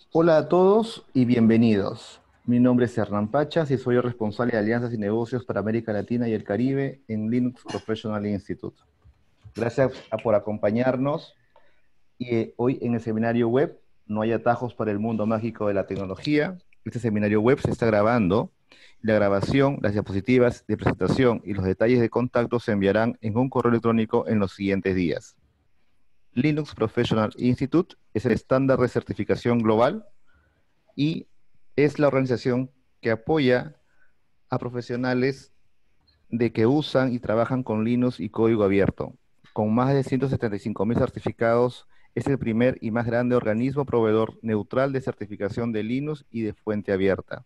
Hola a todos y bienvenidos. Mi nombre es Hernán Pachas y soy el responsable de alianzas y negocios para América Latina y el Caribe en Linux Professional Institute. Gracias por acompañarnos hoy en el seminario web No hay atajos para el mundo mágico de la tecnología. Este seminario web se está grabando. La grabación, las diapositivas de presentación y los detalles de contacto se enviarán en un correo electrónico en los siguientes días. Linux Professional Institute es el estándar de certificación global y es la organización que apoya a profesionales de que usan y trabajan con Linux y código abierto. Con más de 175.000 certificados, es el primer y más grande organismo proveedor neutral de certificación de Linux y de fuente abierta.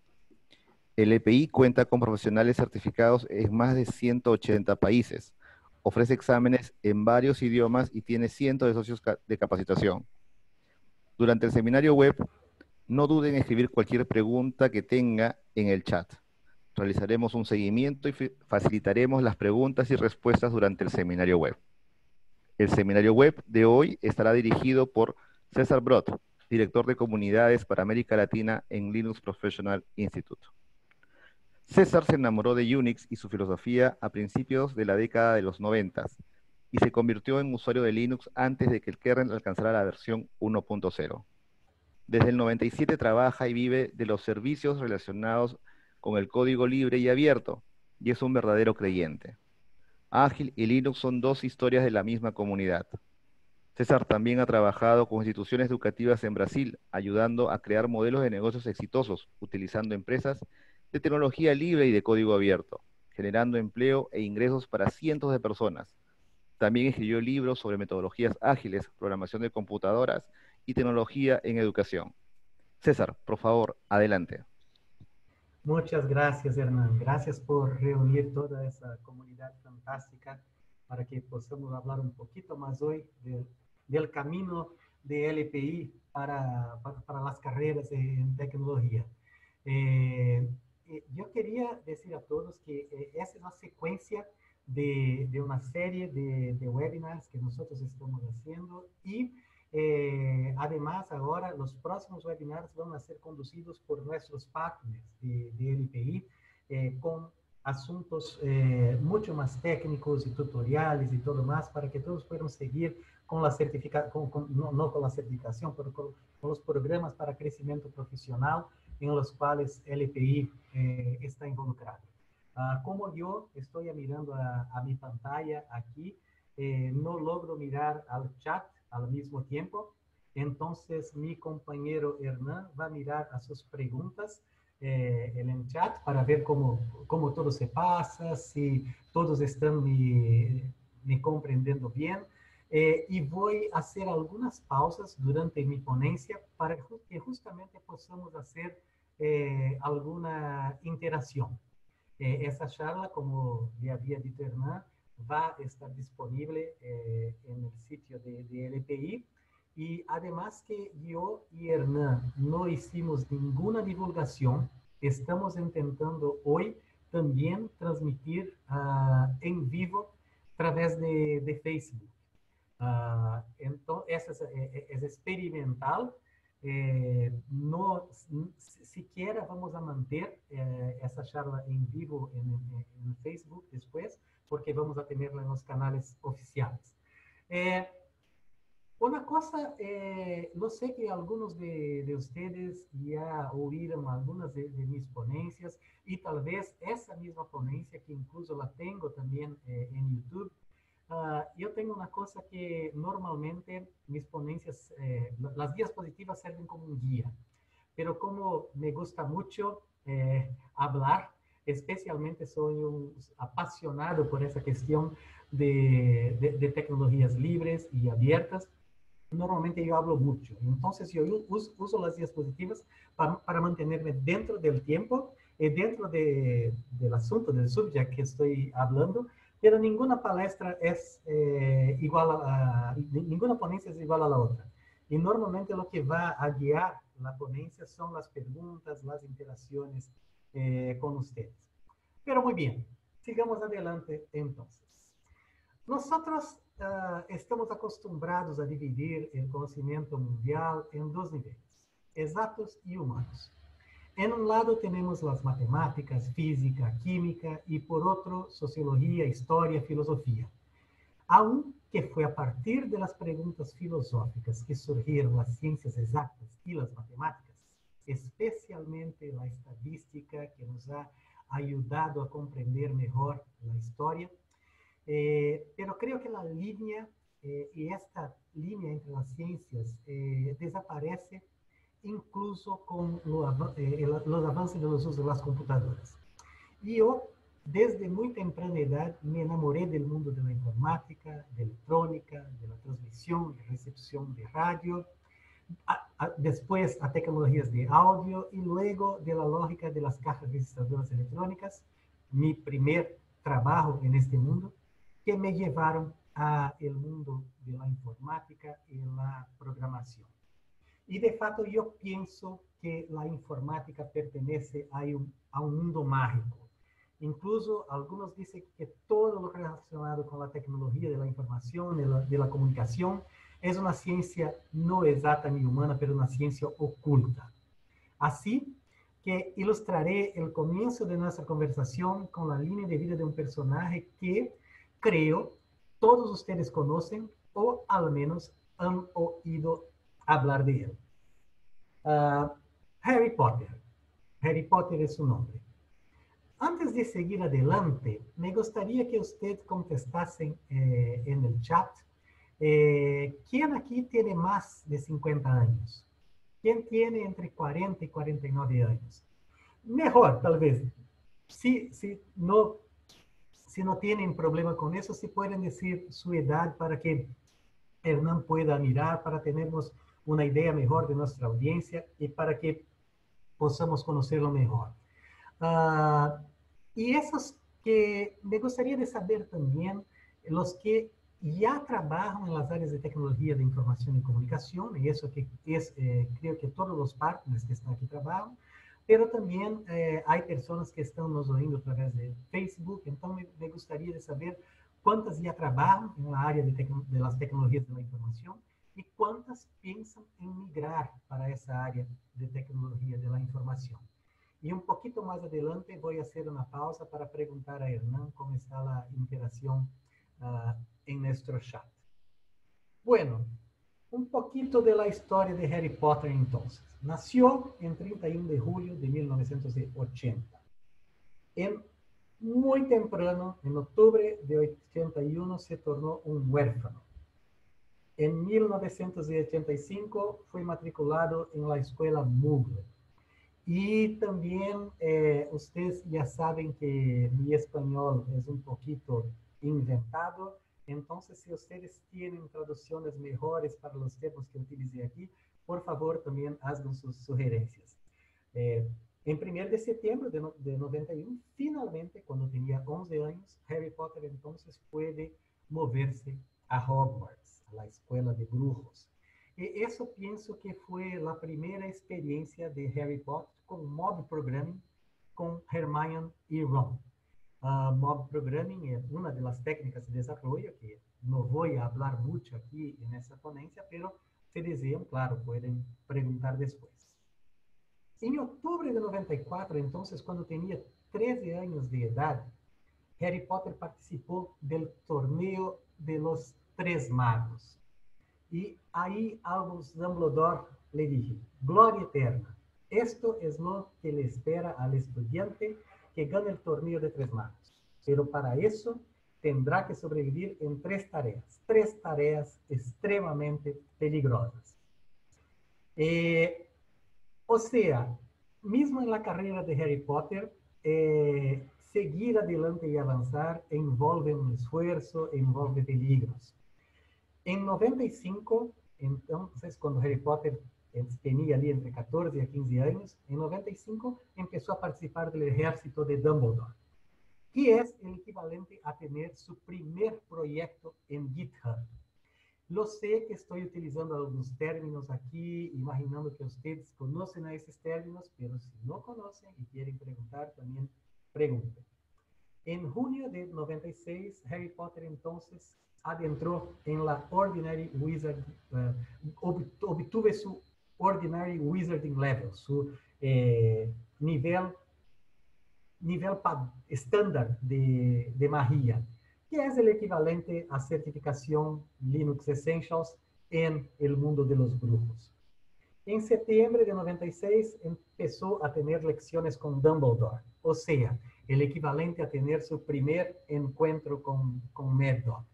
El EPI cuenta con profesionales certificados en más de 180 países. Ofrece exámenes en varios idiomas y tiene cientos de socios de capacitación. Durante el seminario web, no duden en escribir cualquier pregunta que tenga en el chat. Realizaremos un seguimiento y facilitaremos las preguntas y respuestas durante el seminario web. El seminario web de hoy estará dirigido por César Brot, director de comunidades para América Latina en Linux Professional Institute. César se enamoró de Unix y su filosofía a principios de la década de los 90 y se convirtió en usuario de Linux antes de que el kernel alcanzara la versión 1.0. Desde el 97 trabaja y vive de los servicios relacionados con el código libre y abierto, y es un verdadero creyente. Ágil y Linux son dos historias de la misma comunidad. César también ha trabajado con instituciones educativas en Brasil, ayudando a crear modelos de negocios exitosos, utilizando empresas de tecnología libre y de código abierto, generando empleo e ingresos para cientos de personas. También escribió libros sobre metodologías ágiles, programación de computadoras y tecnología en educación. César, por favor, adelante. Muchas gracias, Hernán. Gracias por reunir toda esa comunidad fantástica para que podamos hablar un poquito más hoy del camino de LPI para las carreras en tecnología. Eh, yo quería decir a todos que esa es la secuencia de una serie de webinars que nosotros estamos haciendo y además, ahora los próximos webinars van a ser conducidos por nuestros partners de LPI con asuntos mucho más técnicos y tutoriales y todo más para que todos puedan seguir con la certificación, no con la certificación, pero con los programas para crecimiento profesional en los cuales LPI está involucrado. Como yo estoy mirando a mi pantalla aquí, no logro mirar al chat al mismo tiempo. Entonces, mi compañero Hernán va a mirar a sus preguntas en el chat para ver cómo todo se pasa, si todos están me comprendiendo bien. Y voy a hacer algunas pausas durante mi ponencia para que justamente podamos hacer alguna interacción. Essa charla, como le había dicho Hernán, va a estar disponible en el sitio de LPI. Y además que yo y Hernán no hicimos ninguna divulgación, estamos intentando hoy también transmitir en vivo a través de Facebook. Entonces, es experimental. No siquiera vamos a manter essa charla en vivo en Facebook después, porque vamos a tenerla en los canales oficiales. Eh, una cosa, no sé que algunos de ustedes ya oíram algunas de mis ponencias y tal vez esa misma ponencia, que incluso la tengo también en YouTube. Yo tengo una cosa que normalmente mis ponencias, las diapositivas sirven como un guía, pero como me gusta mucho hablar, especialmente soy un apasionado por esa cuestión de tecnologías libres y abiertas, normalmente yo hablo mucho. Entonces yo uso las diapositivas para mantenerme dentro del tiempo y dentro del asunto, del subject que estoy hablando, pero ninguna palestra es igual ninguna ponencia es igual a la otra. Y normalmente lo que va a guiar la ponencia son las preguntas, las interacciones con ustedes. Pero muy bien, sigamos adelante entonces. Nosotros estamos acostumbrados a dividir el conocimiento mundial en dos niveles. exactos y humanos. En un lado tenemos las matemáticas, física, química y por otro sociología, historia, filosofía. Aunque fue a partir de las preguntas filosóficas que surgieron las ciencias exactas y las matemáticas, especialmente la estadística que nos ha ayudado a comprender mejor la historia. Pero creo que la línea y esta línea entre las ciencias desaparece incluso con los avances de los usos de las computadoras. Y yo, desde muy temprana edad, me enamoré del mundo de la informática, de electrónica, de la transmisión y recepción de radio, después a tecnologías de audio y luego de la lógica de las cajas registradoras electrónicas, mi primer trabajo en este mundo, que me llevaron al mundo de la informática y la programación. Y de facto yo pienso que la informática pertenece a un mundo mágico. Incluso algunos dicen que todo lo relacionado con la tecnología de la información, de la comunicación, es una ciencia no exacta ni humana, pero una ciencia oculta. Así que ilustraré el comienzo de nuestra conversación con la línea de vida de un personaje que creo todos ustedes conocen o al menos han oído hablar de él. Harry Potter. Harry Potter es su nombre. Antes de seguir adelante, me gustaría que usted contestasen en el chat ¿quién aquí tiene más de 50 años? ¿Quién tiene entre 40 y 49 años? Mejor, tal vez. Si no tienen problema con eso, si pueden decir su edad para que Hernán pueda mirar, para tenernos una idea mejor de nuestra audiencia y para que podamos conocerlo mejor. Y esos que me gustaría de saber también, los que ya trabajan en las áreas de tecnología de información y comunicación, y eso que es, creo que todos los partners que están aquí trabajan, pero también hay personas que están nos oyendo a través de Facebook, entonces me gustaría de saber cuántas ya trabajan en la área de las tecnologías de la información y cuántas piensan en migrar para esa área de tecnología de la información. Y un poquito más adelante voy a hacer una pausa para preguntar a Hernán cómo está la interacción en nuestro chat. Bueno, un poquito de la historia de Harry Potter entonces. Nació en 31 de julio de 1980. Muy temprano, en octubre de 81, se tornó un huérfano. En 1985 fue matriculado en la escuela Mugler. Y también ustedes ya saben que mi español es un poquito inventado, entonces si ustedes tienen traducciones mejores para los temas que utilicé aquí, por favor también hagan sus sugerencias. En 1 de septiembre de 91, finalmente, cuando tenía 11 años, Harry Potter entonces puede moverse a Hogwarts, a la escuela de brujos. Y eso pienso que fue la primera experiencia de Harry Potter con mob programming con Hermione y Ron. Mob programming es una de las técnicas de desarrollo que no voy a hablar mucho aquí en esta ponencia, pero si desean, claro, pueden preguntar después. En octubre de 94, entonces, cuando tenía 13 años de edad, Harry Potter participó del torneo de los Tres Magos. Y ahí Albus Dumbledore le dije, gloria eterna, esto es lo que le espera al estudiante que gane el torneo de Tres Magos. Pero para eso tendrá que sobrevivir en tres tareas extremadamente peligrosas. O sea, mismo en la carrera de Harry Potter, seguir adelante y avanzar envolve un esfuerzo, envolve peligros. En 95, entonces, cuando Harry Potter tenía ali entre 14 y 15 años, en 95 empezó a participar del ejército de Dumbledore, que es el equivalente a tener su primer proyecto en GitHub. Lo sé que estoy utilizando algunos términos aquí, imaginando que ustedes conocen a esos términos, pero si no conocen y quieren preguntar, también pregunten. En junio de 96, Harry Potter entonces adentró en la Ordinary Wizard, obtuvo su Ordinary Wizarding Level, su nivel estándar de magia, que es el equivalente a certificación Linux Essentials en el mundo de los brujos. En septiembre de 96 empezó a tener lecciones con Dumbledore, o sea, el equivalente a tener su primer encuentro con Mad Dog.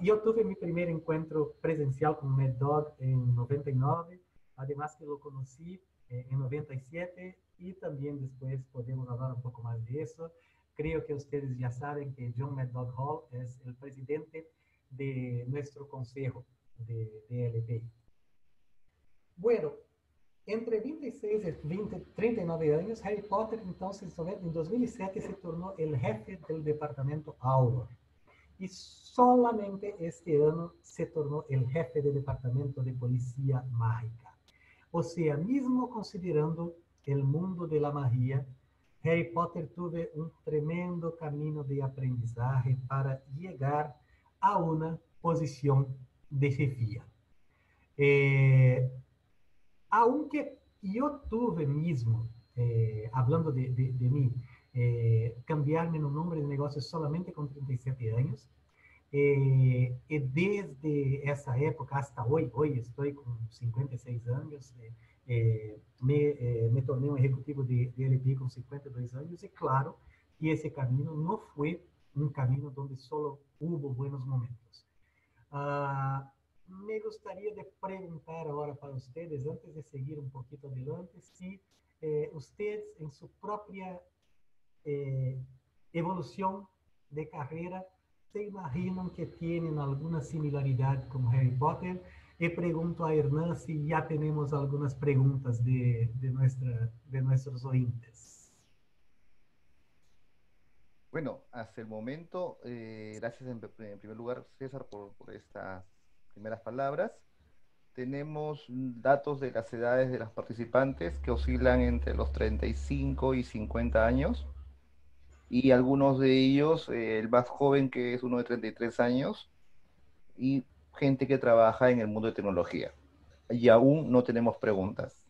Yo tuve mi primer encuentro presencial con Mad Dog en 99, además que lo conocí en 97 y también después podemos hablar un poco más de eso. Creo que ustedes ya saben que John Mad Dog Hall es el presidente de nuestro consejo de LPI. Bueno, entre 26 y 39 años, Harry Potter entonces en 2007 se tornó el jefe del departamento Auror. Y solamente este año se tornó el jefe del departamento de policía mágica. O sea, mismo considerando el mundo de la magia, Harry Potter tuvo un tremendo camino de aprendizaje para llegar a una posición de jefía. Aunque yo tuve mismo, hablando de mí, cambiarme en un nombre de negocios solamente con 37 años, y desde esa época hasta hoy estoy con 56 años, me torné un ejecutivo de LPI con 52 años, y claro, y ese camino no fue un camino donde solo hubo buenos momentos. Me gustaría de preguntar ahora para ustedes, antes de seguir un poquito adelante, si ustedes en su propia evolución de carrera se imaginan que tienen alguna similaridad con Harry Potter. Y pregunto a Hernán si ya tenemos algunas preguntas de nuestros oyentes. Bueno, hasta el momento, gracias en primer lugar, César, por estas primeras palabras. Tenemos datos de las edades de las participantes que oscilan entre los 35 y 50 años, y algunos de ellos, el más joven, que es uno de 33 años, y gente que trabaja en el mundo de tecnología. Y aún no tenemos preguntas.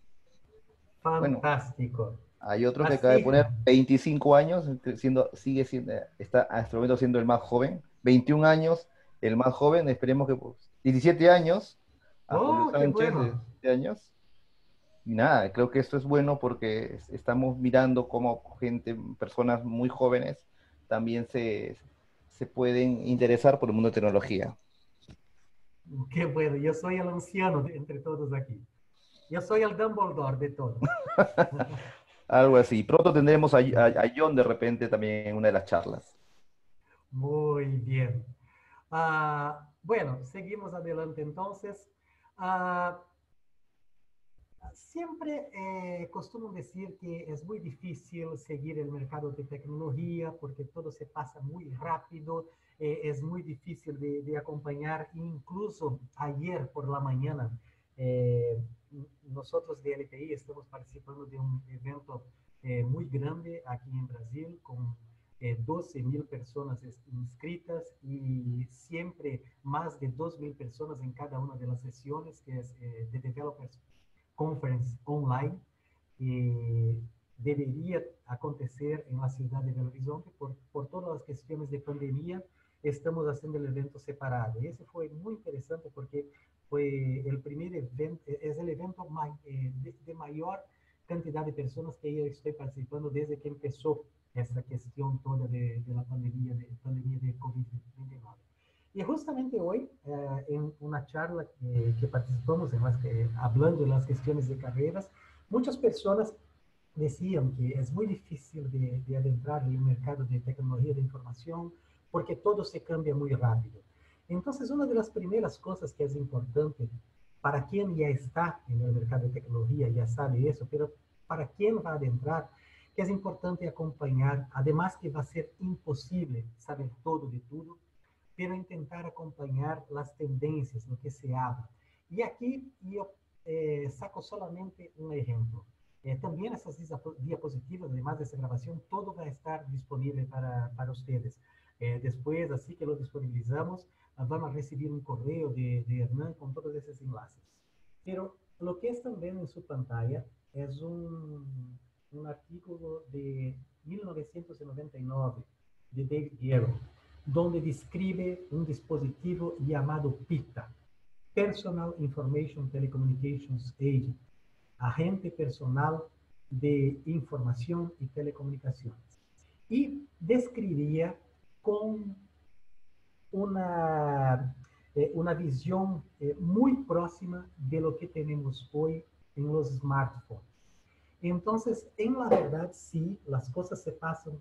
Bueno, Fantástico. hay otro que acaba de Así, poner 25 años, sigue siendo, está hasta el momento siendo el más joven. 21 años, el más joven, esperemos que 17 años, a Julio oh, qué Sánchez, de bueno. 17 años. Y nada, creo que esto es bueno porque estamos mirando cómo personas muy jóvenes también se pueden interesar por el mundo de tecnología. Qué bueno. Yo soy el anciano entre todos aquí. Yo soy el Dumbledore de todos. Algo así. Pronto tendremos a John de repente también en una de las charlas. Muy bien. Bueno, seguimos adelante entonces. Ah, Siempre costumo decir que es muy difícil seguir el mercado de tecnología porque todo se pasa muy rápido, es muy difícil de acompañar. Incluso ayer por la mañana, eh, nosotros de LPI estamos participando de un evento muy grande aquí en Brasil con 12.000 personas inscritas y siempre más de 2.000 personas en cada una de las sesiones, que es de Developers Conference online, que debería acontecer en la ciudad de Belo Horizonte. Por todas las cuestiones de pandemia, estamos haciendo el evento separado. Y ese fue muy interesante porque fue el primer evento, es el evento de mayor cantidad de personas que yo estoy participando desde que empezó esta cuestión toda de la pandemia de COVID-19. Y justamente hoy, en una charla que participamos, hablando de las cuestiones de carreras, muchas personas decían que es muy difícil de adentrar en el mercado de tecnología de información porque todo se cambia muy rápido. Entonces, una de las primeras cosas que es importante para quien ya está en el mercado de tecnología, ya sabe eso, pero para quien va a adentrar, que es importante acompañar, además que va a ser imposible saber todo de todo, pero intentar acompañar las tendencias, lo que se habla. Y aquí yo saco solamente un ejemplo. También esas diapositivas, además de esta grabación, todo va a estar disponible para ustedes. Después, así que lo disponibilizamos, van a recibir un correo de Hernán con todos esos enlaces. Pero Lo que están viendo en su pantalla es un artículo de 1999 de David Guerrero, donde describe un dispositivo llamado PITA, Personal Information Telecommunications Agent, agente personal de información y telecomunicaciones. Y describía con una visión muy próxima de lo que tenemos hoy en los smartphones. Entonces, en la verdad, sí, las cosas se pasan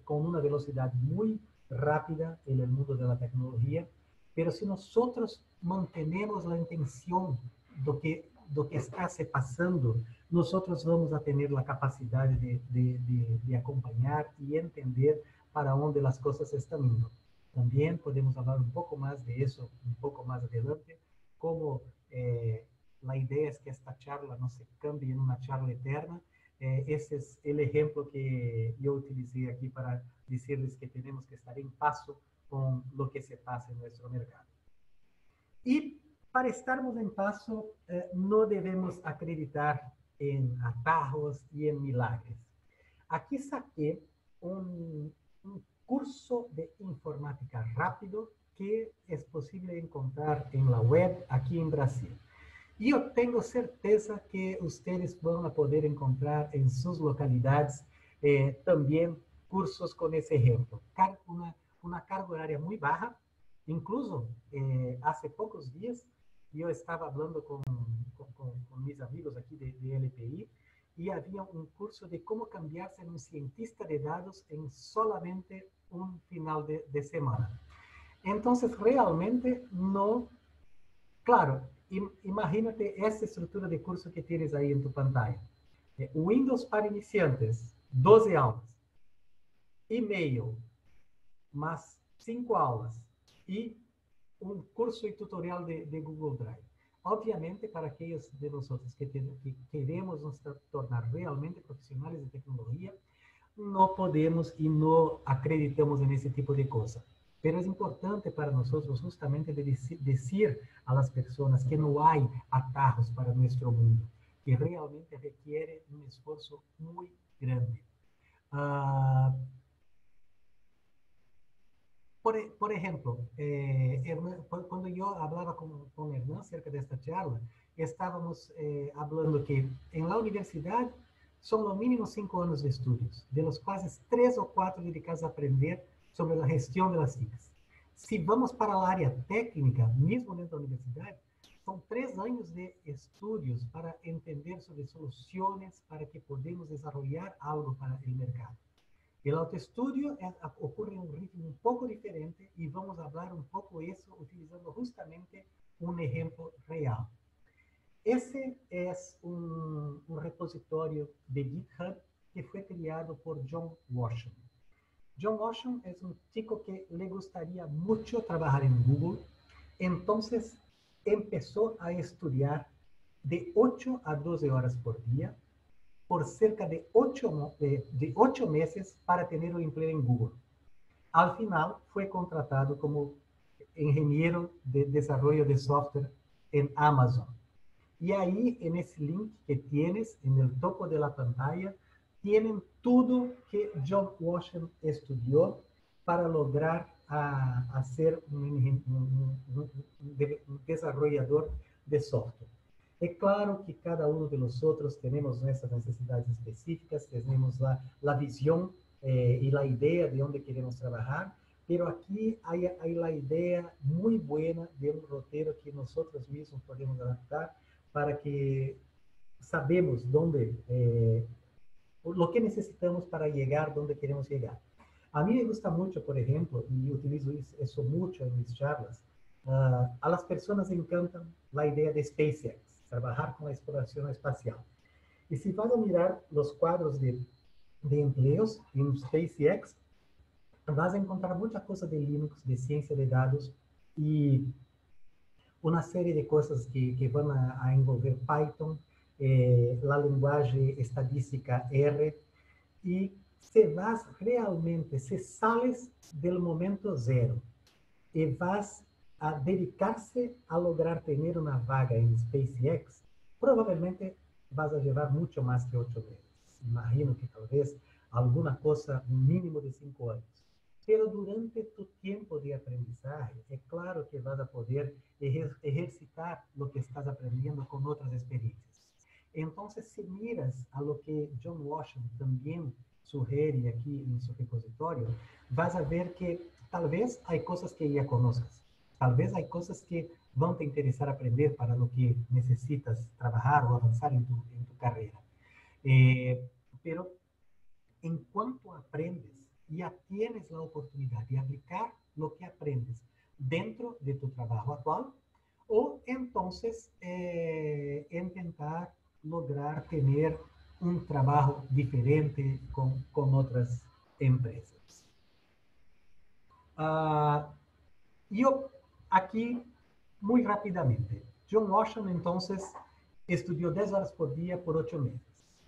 con una velocidad muy rápida en el mundo de la tecnología, pero si nosotros mantenemos la intención do que está se passando, nosotros vamos a tener la capacidad de acompañar y entender para dónde las cosas están yendo. También podemos hablar un poco más de eso un poco más adelante, como la idea es que esta charla no se cambie en una charla eterna. Ese es el ejemplo que yo utilicé aquí para decirles que tenemos que estar en paso con lo que se pasa en nuestro mercado. Y para estarmos en paso, no debemos acreditar en atajos y en milagres. Aquí saqué un curso de informática rápido que es posible encontrar en la web aquí en Brasil. Y yo tengo certeza que ustedes van a poder encontrar en sus localidades también cursos con ese ejemplo. Una carga horaria muy baja. Incluso hace pocos días yo estaba hablando con mis amigos aquí de LPI y había un curso de cómo cambiarse en un cientista de datos en solamente un final de semana. Entonces, realmente no. Claro, imagínate essa estrutura de curso que tienes aí em tu pantalla. Windows para iniciantes, 12 aulas. E-mail, mais 5 aulas. E um curso e tutorial de Google Drive. Obviamente, para aqueles de nós que queremos nos tornar realmente profissionais de tecnologia, não podemos e não acreditamos nesse tipo de coisa. Pero es importante para nosotros justamente decir a las personas que no hay atajos para nuestro mundo, que realmente requiere un esfuerzo muy grande. Por ejemplo, cuando yo hablaba con Hernán acerca de esta charla, estábamos hablando que en la universidad son lo mínimo 5 años de estudios, de los cuales 3 o 4 dedicados a aprender sobre la gestión de las TICs. Si vamos para el área técnica, mismo dentro de la universidad, son 3 años de estudios para entender sobre soluciones para que podamos desarrollar algo para el mercado. El autoestudio ocurre en un ritmo un poco diferente y vamos a hablar un poco de eso utilizando justamente un ejemplo real. Ese es un repositorio de GitHub que fue creado por John Washam. John Washam es un chico que le gustaría mucho trabajar en Google, entonces empezó a estudiar de 8 a 12 horas por día por cerca de 8 meses para tener un empleo en Google. Al final fue contratado como ingeniero de desarrollo de software en Amazon. Y ahí en ese link que tienes en el topo de la pantalla, tienen todo que John Washam estudió para lograr ser un desarrollador de software. É claro que cada uno de nosotros tenemos nuestras necesidades específicas, tenemos la visión y la idea de dónde queremos trabajar, pero aquí hay la idea muy buena de un roteiro que nosotros mismos podemos adaptar para que sabemos dónde, lo que necesitamos para llegar donde queremos llegar. A mí me gusta mucho, por ejemplo, y utilizo eso mucho en mis charlas, a las personas encantan la idea de SpaceX, trabajar con la exploración espacial. Y si van a mirar los cuadros de empleos en SpaceX, vas a encontrar mucha cosa de Linux, de ciencia de datos y una serie de cosas que van a envolver Python, la lenguaje estadística R, y se vas realmente, se sales del momento cero y vas a dedicarse a lograr tener una vaga en SpaceX, Provavelmente vas a llevar mucho más que 8 meses. Imagino que tal vez alguna cosa, un mínimo de 5 años. Pero durante tu tiempo de aprendizaje, es claro que vas a poder ejercitar lo que estás aprendiendo con otras experiencias. Entonces, si miras a lo que John Washington también sugiere aquí en su repositorio, vas a ver que tal vez hay cosas que ya conozcas, tal vez hay cosas que van te interesar aprender para lo que necesitas trabajar o avanzar en tu carrera. Pero en cuanto aprendes, ya tienes la oportunidad de aplicar lo que aprendes dentro de tu trabajo actual o entonces intentar lograr tener un trabajo diferente con otras empresas. Uh, yo aquí, muy rápidamente, John Washington entonces estudió 10 horas por día por 8 meses.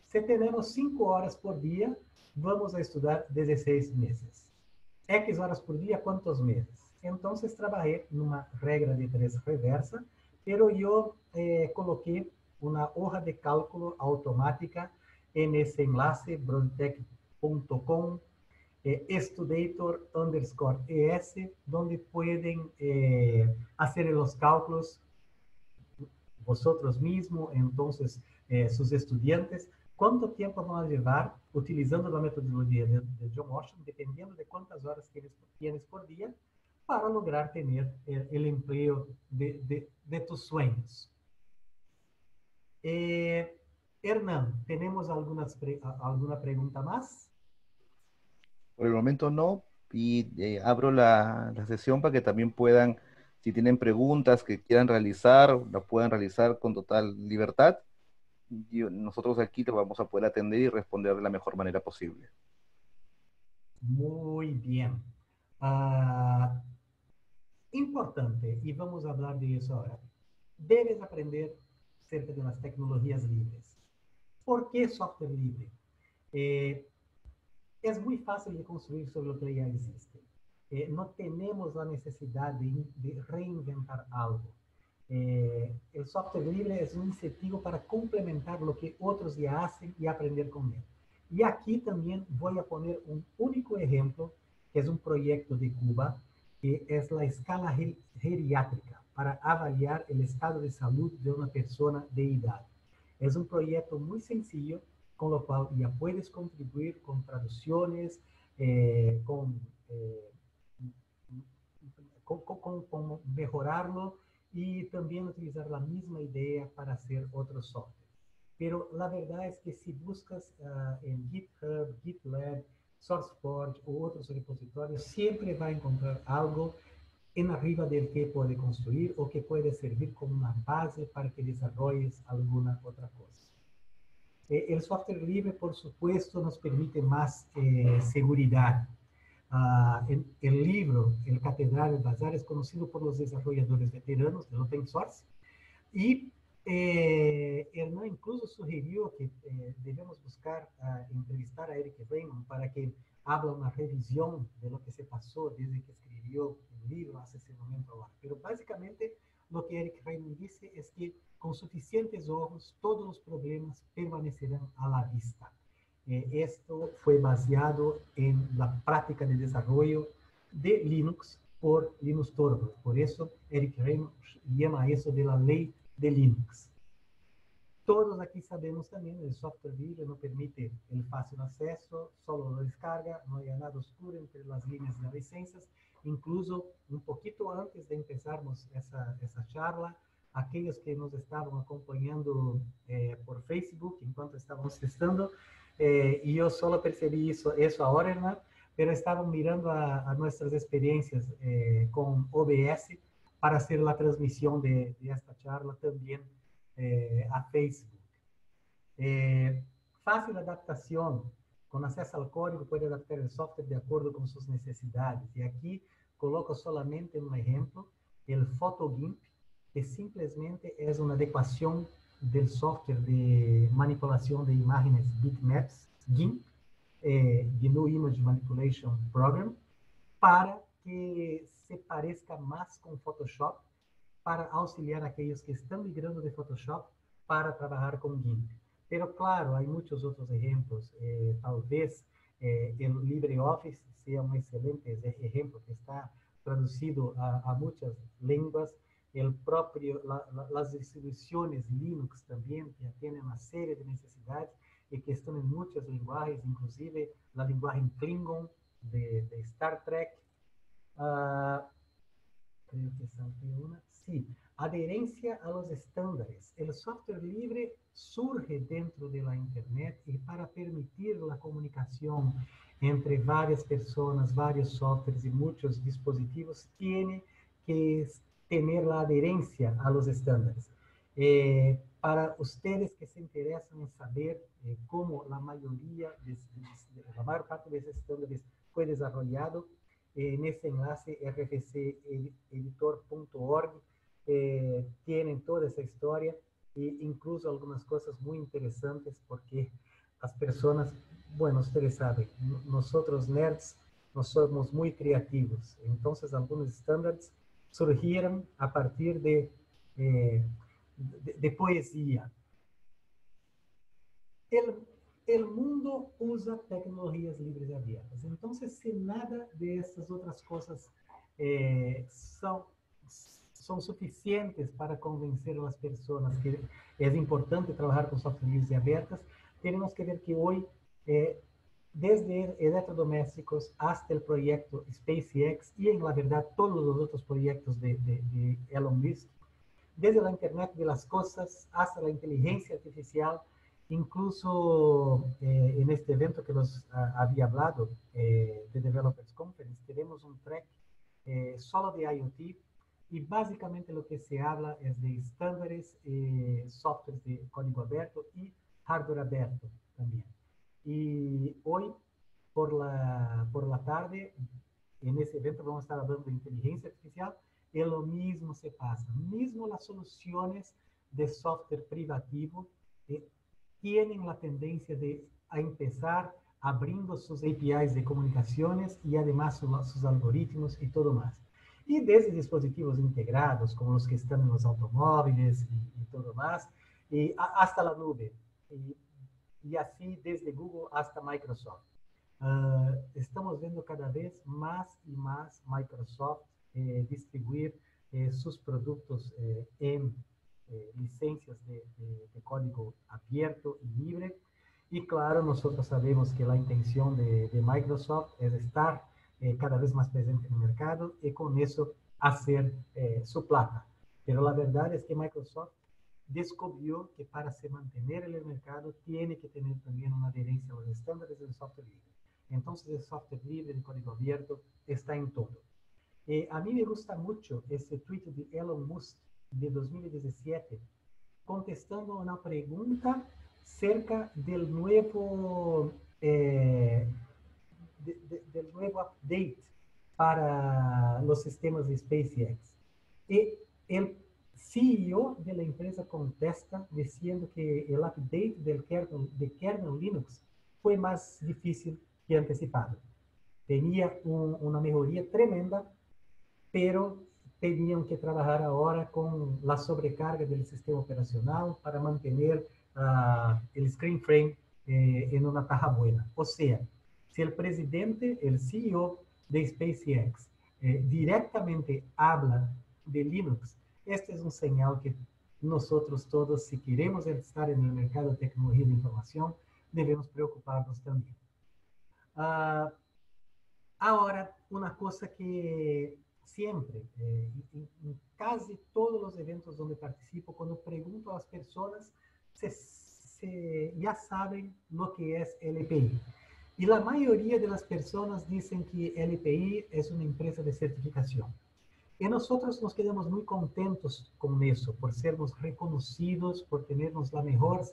Si tenemos 5 horas por día, vamos a estudar 16 meses. X horas por día, ¿cuántos meses? Entonces trabajé en una regla de 3 reversa, pero yo coloqué una hoja de cálculo automática en ese enlace, brontech.com, Studator_ES, donde pueden hacer los cálculos vosotros mismos, entonces sus estudiantes, cuánto tiempo van a llevar utilizando la metodología de John Washington, dependiendo de cuántas horas tienes por día, para lograr tener el empleo de tus sueños. Hernán, ¿tenemos alguna pregunta más? Por el momento no, y abro la sesión para que también puedan, si tienen preguntas que quieran realizar, la puedan realizar con total libertad. Y nosotros aquí te vamos a poder atender y responder de la mejor manera posible. Muy bien. Ah, importante, y vamos a hablar de eso ahora. Debes aprender acerca de las tecnologías libres. ¿Por qué software libre? Es muy fácil de construir sobre lo que ya existe. No tenemos la necesidad de reinventar algo. El software libre es un incentivo para complementar lo que otros ya hacen y aprender con él. Y aquí también voy a poner un único ejemplo, que es un proyecto de Cuba, que es la escala geriátrica para avaliar el estado de salud de una persona de edad. Es un proyecto muy sencillo, con lo cual ya puedes contribuir con traducciones, eh, con mejorarlo y también utilizar la misma idea para hacer otros software. Pero la verdad es que si buscas en GitHub, GitLab, SourceForge u otros repositorios, siempre va a encontrar algo en arriba del que puede construir o que puede servir como una base para que desarrolles alguna otra cosa. El software libre, por supuesto, nos permite más seguridad. El libro, El Catedral del Bazar, es conocido por los desarrolladores veteranos del open source y Hernán incluso sugirió que debemos buscar entrevistar a Eric Raymond para que hable una revisión de lo que se pasó desde que escribió el libro hasta ese momento ahora. Pero básicamente lo que Eric Raymond dice es que con suficientes ojos todos los problemas permanecerán a la vista. Esto fue basado en la práctica de desarrollo de Linux por Linus Torvalds. Por eso Eric Raymond llama eso de la ley de Linux. Todos aquí sabemos también, el software libre no permite el fácil acceso, solo lo descarga, no hay nada oscuro entre las líneas de licencias. Incluso un poquito antes de empezarmos esa charla, aquellos que nos estaban acompañando por Facebook, enquanto estábamos testando, y yo solo percibí eso ahora, Hernán, pero estaban mirando a nuestras experiencias con OBS para hacer la transmisión de esta charla también a Facebook. Fácil adaptación, con acceso al código puede adaptar el software de acuerdo con sus necesidades. Y aquí coloco solamente un ejemplo, el PhotoGimp, que simplemente es una adecuación del software de manipulación de imágenes bitmaps, GIMP, GNU Image Manipulation Program, para que se parezca más con Photoshop, para auxiliar a aquellos que están migrando de Photoshop para trabajar con GIMP. Pero claro, hay muchos otros ejemplos. Tal vez el LibreOffice sea un excelente ejemplo que está traducido a muchas lenguas. Las distribuciones Linux también ya tienen una serie de necesidades y que están en muchos lenguajes, inclusive la lenguaje en Klingon de Star Trek. Creo que salté una. Sí, adherencia a los estándares. El software libre surge dentro de la Internet y para permitir la comunicación entre varias personas, varios softwares y muchos dispositivos, tiene que tener la adherencia a los estándares. Para ustedes que se interesan en saber cómo la mayor parte de esos estándares fue desarrollado, en ese enlace rfceditor.org tienen toda esa historia e incluso algunas cosas muy interesantes porque las personas, bueno, ustedes saben, nosotros nerds no somos muy creativos, entonces algunos estándares surgieron a partir de poesía. El mundo usa tecnologías libres y abiertas. Entonces, si nada de estas otras cosas son suficientes para convencer a las personas que es importante trabajar con software libres y abiertas, tenemos que ver que hoy, desde electrodomésticos hasta el proyecto SpaceX y en la verdad todos los otros proyectos de Elon Musk, desde la Internet de las Cosas hasta la inteligencia artificial, incluso en este evento que nos había hablado de Developers Conference, tenemos un track solo de IoT y básicamente lo que se habla es de estándares, softwares de código abierto y hardware abierto también. Y hoy, por la tarde, en ese evento vamos a estar hablando de inteligencia artificial y lo mismo se pasa. Mismo las soluciones de software privativo tienen la tendencia a empezar abriendo sus APIs de comunicaciones y además sus algoritmos y todo más. Y desde dispositivos integrados, como los que están en los automóviles y todo más, y hasta la nube. Y así desde Google hasta Microsoft. Estamos viendo cada vez más y más Microsoft distribuir sus productos en licencias de código abierto y libre. Y claro, nosotros sabemos que la intención de Microsoft es estar cada vez más presente en el mercado y con eso hacer su plata. Pero la verdad es que Microsoft descubrió que para se mantener en el mercado tiene que tener también una adherencia a los estándares del software libre. Entonces el software libre de código abierto está en todo. A mí me gusta mucho ese tweet de Elon Musk de 2017, contestando una pregunta cerca del nuevo, del nuevo update para los sistemas de SpaceX. Y el CEO de la empresa contesta diciendo que el update del kernel Linux fue más difícil que anticipado. Tenía una mejoría tremenda, pero tenían que trabajar ahora con la sobrecarga del sistema operacional para mantener el screen frame en una taja buena. O sea, si el presidente, el CEO de SpaceX, directamente habla de Linux, este es un señal que nosotros todos, si queremos estar en el mercado de tecnología de información, debemos preocuparnos también. Ahora, una cosa que siempre, en casi todos los eventos donde participo, cuando pregunto a las personas, ya saben lo que es LPI. Y la mayoría de las personas dicen que LPI es una empresa de certificación. Y nosotros nos quedamos muy contentos con eso, por sermos reconocidos, por tenernos las mejores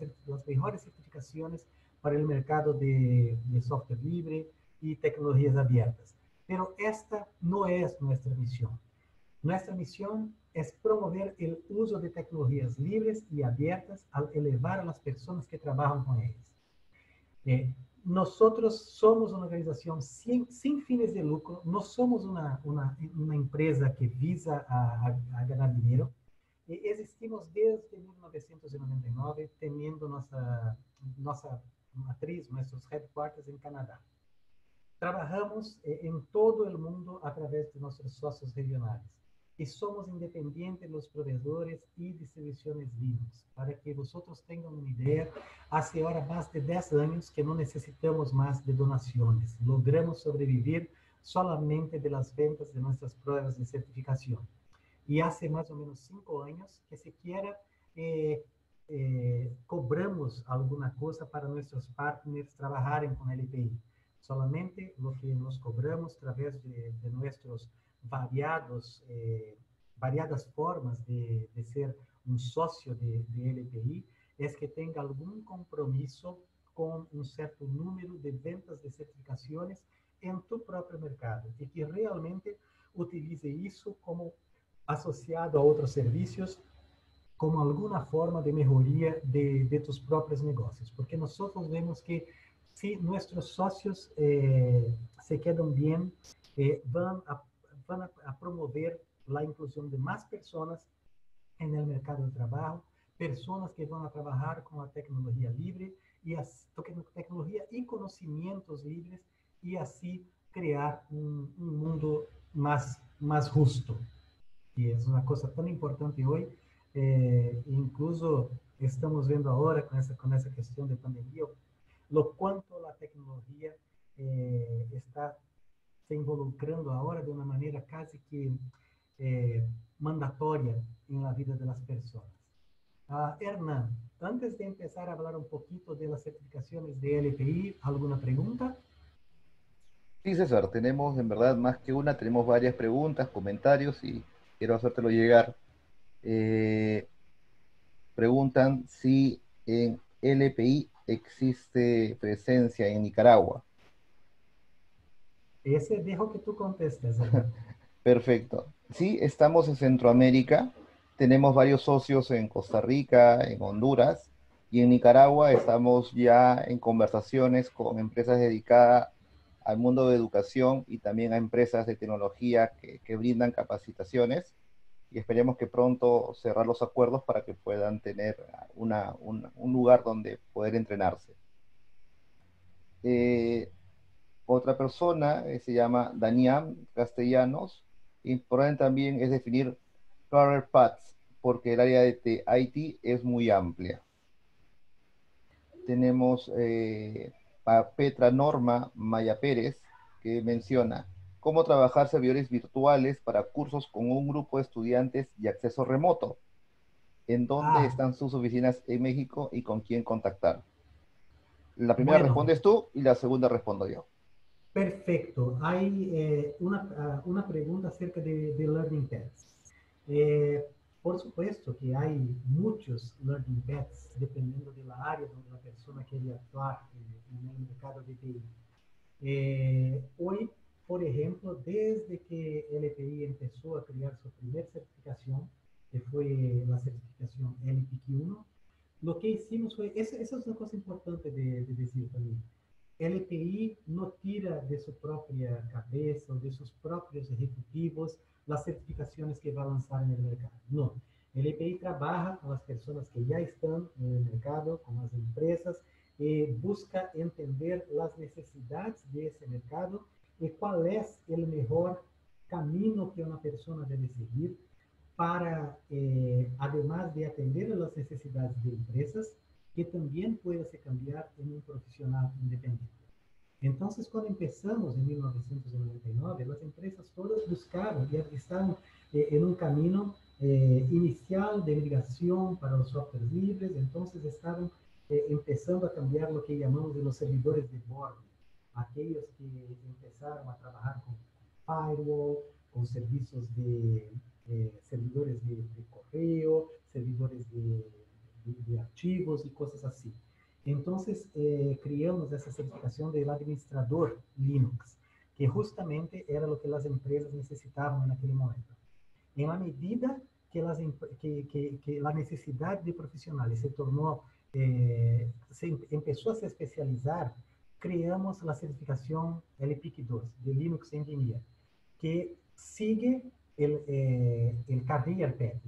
certificaciones para el mercado de software libre y tecnologías abiertas. Pero esta no es nuestra misión. Nuestra misión es promover el uso de tecnologías libres y abiertas al elevar a las personas que trabajan con ellas. Nosotros somos una organización sin fines de lucro, no somos una empresa que visa a ganar dinero, Existimos desde 1999, teniendo nossa matriz, nossos headquarters em Canadá. Trabajamos en todo el mundo a través de nuestros socios regionales y somos independientes de los proveedores y distribuciones Linux. Para que vosotros tengan una idea, hace ahora más de 10 años que no necesitamos más de donaciones. Logramos sobrevivir solamente de las ventas de nuestras pruebas de certificación. Y hace más o menos 5 años que siquiera cobramos alguna cosa para nuestros partners trabajarem com LPI. Solamente lo que nos cobramos a través de nuestros variadas formas de ser un socio de LPI es que tenga algún compromiso com um certo número de ventas de certificações em tu próprio mercado e que realmente utilize isso como associado a outros serviços como alguma forma de melhoria de tus próprios negócios, porque nós vemos que se nossos sócios se quedam bem, vão a promover a inclusão de mais pessoas no mercado de trabalho, pessoas que vão a trabalhar com a tecnologia livre e a tecnologia e conhecimentos livres e assim criar um mundo mais justo. Que é uma coisa tão importante hoje. Incluso estamos vendo agora com essa questão de pandemia, o quanto a tecnologia está se involucrando agora de uma maneira quase que mandatória na vida das pessoas. Hernán, antes de empezar a falar um pouquinho das certificações de LPI, alguma pergunta? Sí, César, tenemos en verdad más que una, tenemos varias preguntas, comentarios y quiero hacértelo llegar. Preguntan si en LPI existe presencia en Nicaragua. Esse dejo que tú contestes, Hernán. Perfecto. Sí, estamos en Centroamérica. Tenemos varios socios en Costa Rica, en Honduras y en Nicaragua estamos ya en conversaciones con empresas dedicadas al mundo de educación y también a empresas de tecnología que brindan capacitaciones y esperemos que pronto cerrar los acuerdos para que puedan tener un lugar donde poder entrenarse. Otra persona se llama Daniam Castellanos. Importante también es definir career paths, porque el área de IT es muy amplia. Tenemos a Petra Norma Maya Pérez, que menciona cómo trabajar servidores virtuales para cursos con un grupo de estudiantes y acceso remoto. ¿En dónde están sus oficinas en México y con quién contactar? La primera respondes tú y la segunda respondo yo. Perfecto. Hay una pregunta acerca de Learning Paths. Por supuesto que hay muchos Learning Paths, dependiendo de la área donde la persona quiere actuar en el mercado de TI. Hoy, por ejemplo, desde que el EPI empezó a crear su primera certificación, que fue la certificación LPQ1, lo que hicimos fue, esa es una cosa importante de decir también. El EPI no tira de su propia cabeza o de sus propios ejecutivos las certificaciones que va a lanzar en el mercado. No, el EPI trabaja con las personas que ya están en el mercado, con las empresas, busca entender las necesidades de ese mercado y cuál es el mejor camino que una persona debe seguir para, además de atender a las necesidades de empresas, que también pueda se cambiar en un profesional independiente. Entonces, cuando empezamos en 1999, las empresas todas buscaban y estaban en un camino inicial de migración para los softwares libres, entonces estaban empezando a cambiar lo que llamamos de los servidores de bordo, aquellos que empezaron a trabajar con firewall, con servicios de servidores de correo, servidores de archivos y cosas así. Entonces, creamos esa certificación del administrador Linux, que justamente era lo que las empresas necesitaban en aquel momento. En la medida que la necesidad de profesionales se tornó, se empezó a se especializar, creamos la certificación LPIC2 de Linux Engineer, que sigue el career path,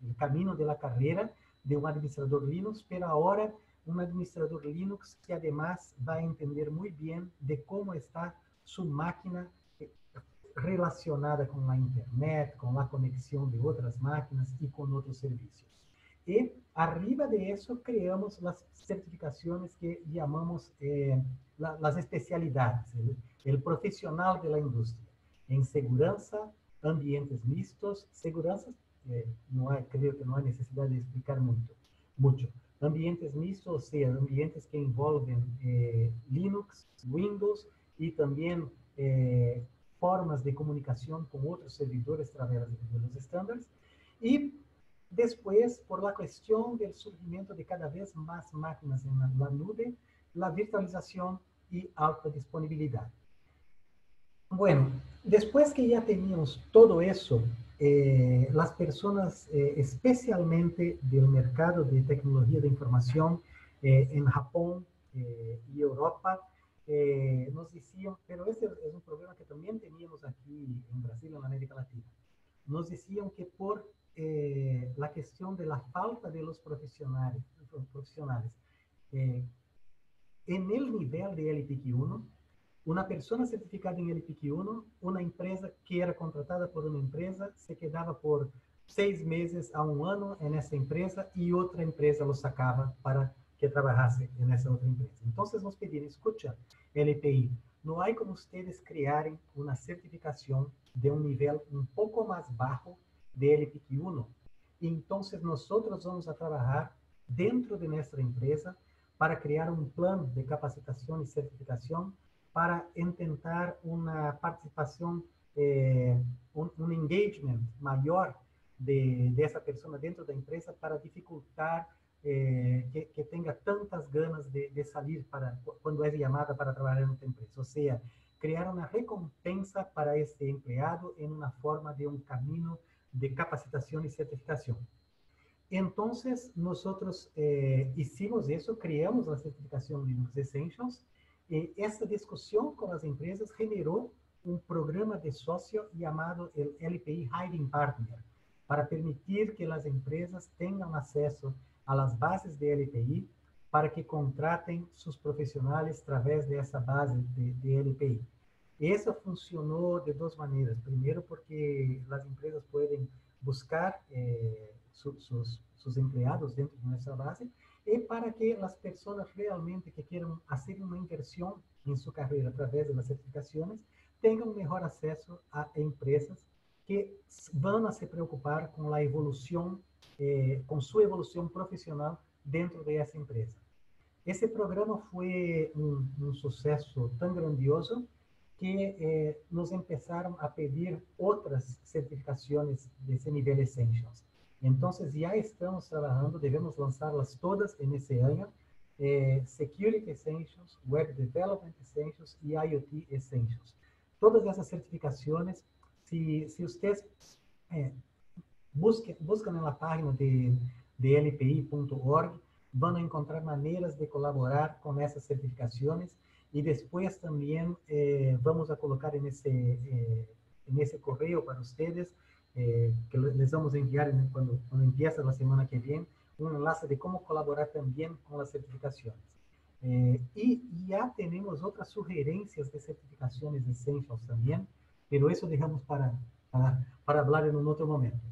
el camino de la carrera de un administrador Linux, pero ahora un administrador Linux que además va a entender muy bien de cómo está su máquina relacionada con la internet, con la conexión de otras máquinas y con otros servicios. Y arriba de eso creamos las certificaciones que llamamos las especialidades, el profesional de la industria, en seguridad, ambientes mixtos, seguridad, creo que no hay necesidad de explicar mucho. Ambientes mixtos, o sea, ambientes que envolven Linux, Windows y también formas de comunicación con otros servidores a través de los estándares. Y después, por la cuestión del surgimiento de cada vez más máquinas en la nube, la virtualización y alta disponibilidad. Bueno, después que ya teníamos todo eso, las personas, especialmente del mercado de tecnología de información en Japón y Europa, nos decían, pero ese es un problema que también teníamos aquí en Brasil, en América Latina, nos decían que por la cuestión de la falta de los profesionales en el nivel de LPQ1, una persona certificada en LPQ1, una empresa que era contratada por una empresa, se quedaba por 6 meses a 1 año en esa empresa y otra empresa lo sacaba para que trabajase en esa otra empresa. Entonces nos pedían, escucha, LPI, no hay como ustedes crearem una certificación de un nivel un poco más bajo de LPQ1. Entonces nosotros vamos a trabajar dentro de nuestra empresa para crear un plan de capacitación y certificación para intentar una participación, un engagement mayor de esa persona dentro da empresa para dificultar que tenga tantas ganas de salir cuando es llamada para trabajar en otra empresa. O sea, crear una recompensa para ese empleado en una forma de un camino de capacitación y certificación. Entonces, nosotros hicimos eso, creamos la certificación Linux Essentials. Essa discussão com as empresas generou um programa de sócio chamado el LPI Hiring Partner, para permitir que as empresas tenham acesso às bases de LPI para que contratem seus profissionais através dessa base de LPI. Essa funcionou de duas maneiras. Primeiro, porque as empresas podem buscar sus empleados dentro de nuestra base, y para que las personas realmente que quieran hacer una inversión en su carrera a través de las certificaciones tengan mejor acceso a empresas que van a se preocupar con la evolución, con su evolución profesional dentro de esa empresa. Ese programa fue un suceso tan grandioso que nos empezaron a pedir otras certificaciones de ese nivel Essentials. Entonces ya estamos trabajando, debemos lanzarlas todas en ese año, Security Essentials, Web Development Essentials y IoT Essentials. Todas esas certificaciones, si ustedes buscan en la página de lpi.org, van a encontrar maneras de colaborar con esas certificaciones y después también vamos a colocar en ese correo para ustedes, que les vamos a enviar cuando empieza la semana que viene, un enlace de cómo colaborar también con las certificaciones. Y ya tenemos otras sugerencias de certificaciones Essentials también, pero eso dejamos para hablar en un otro momento.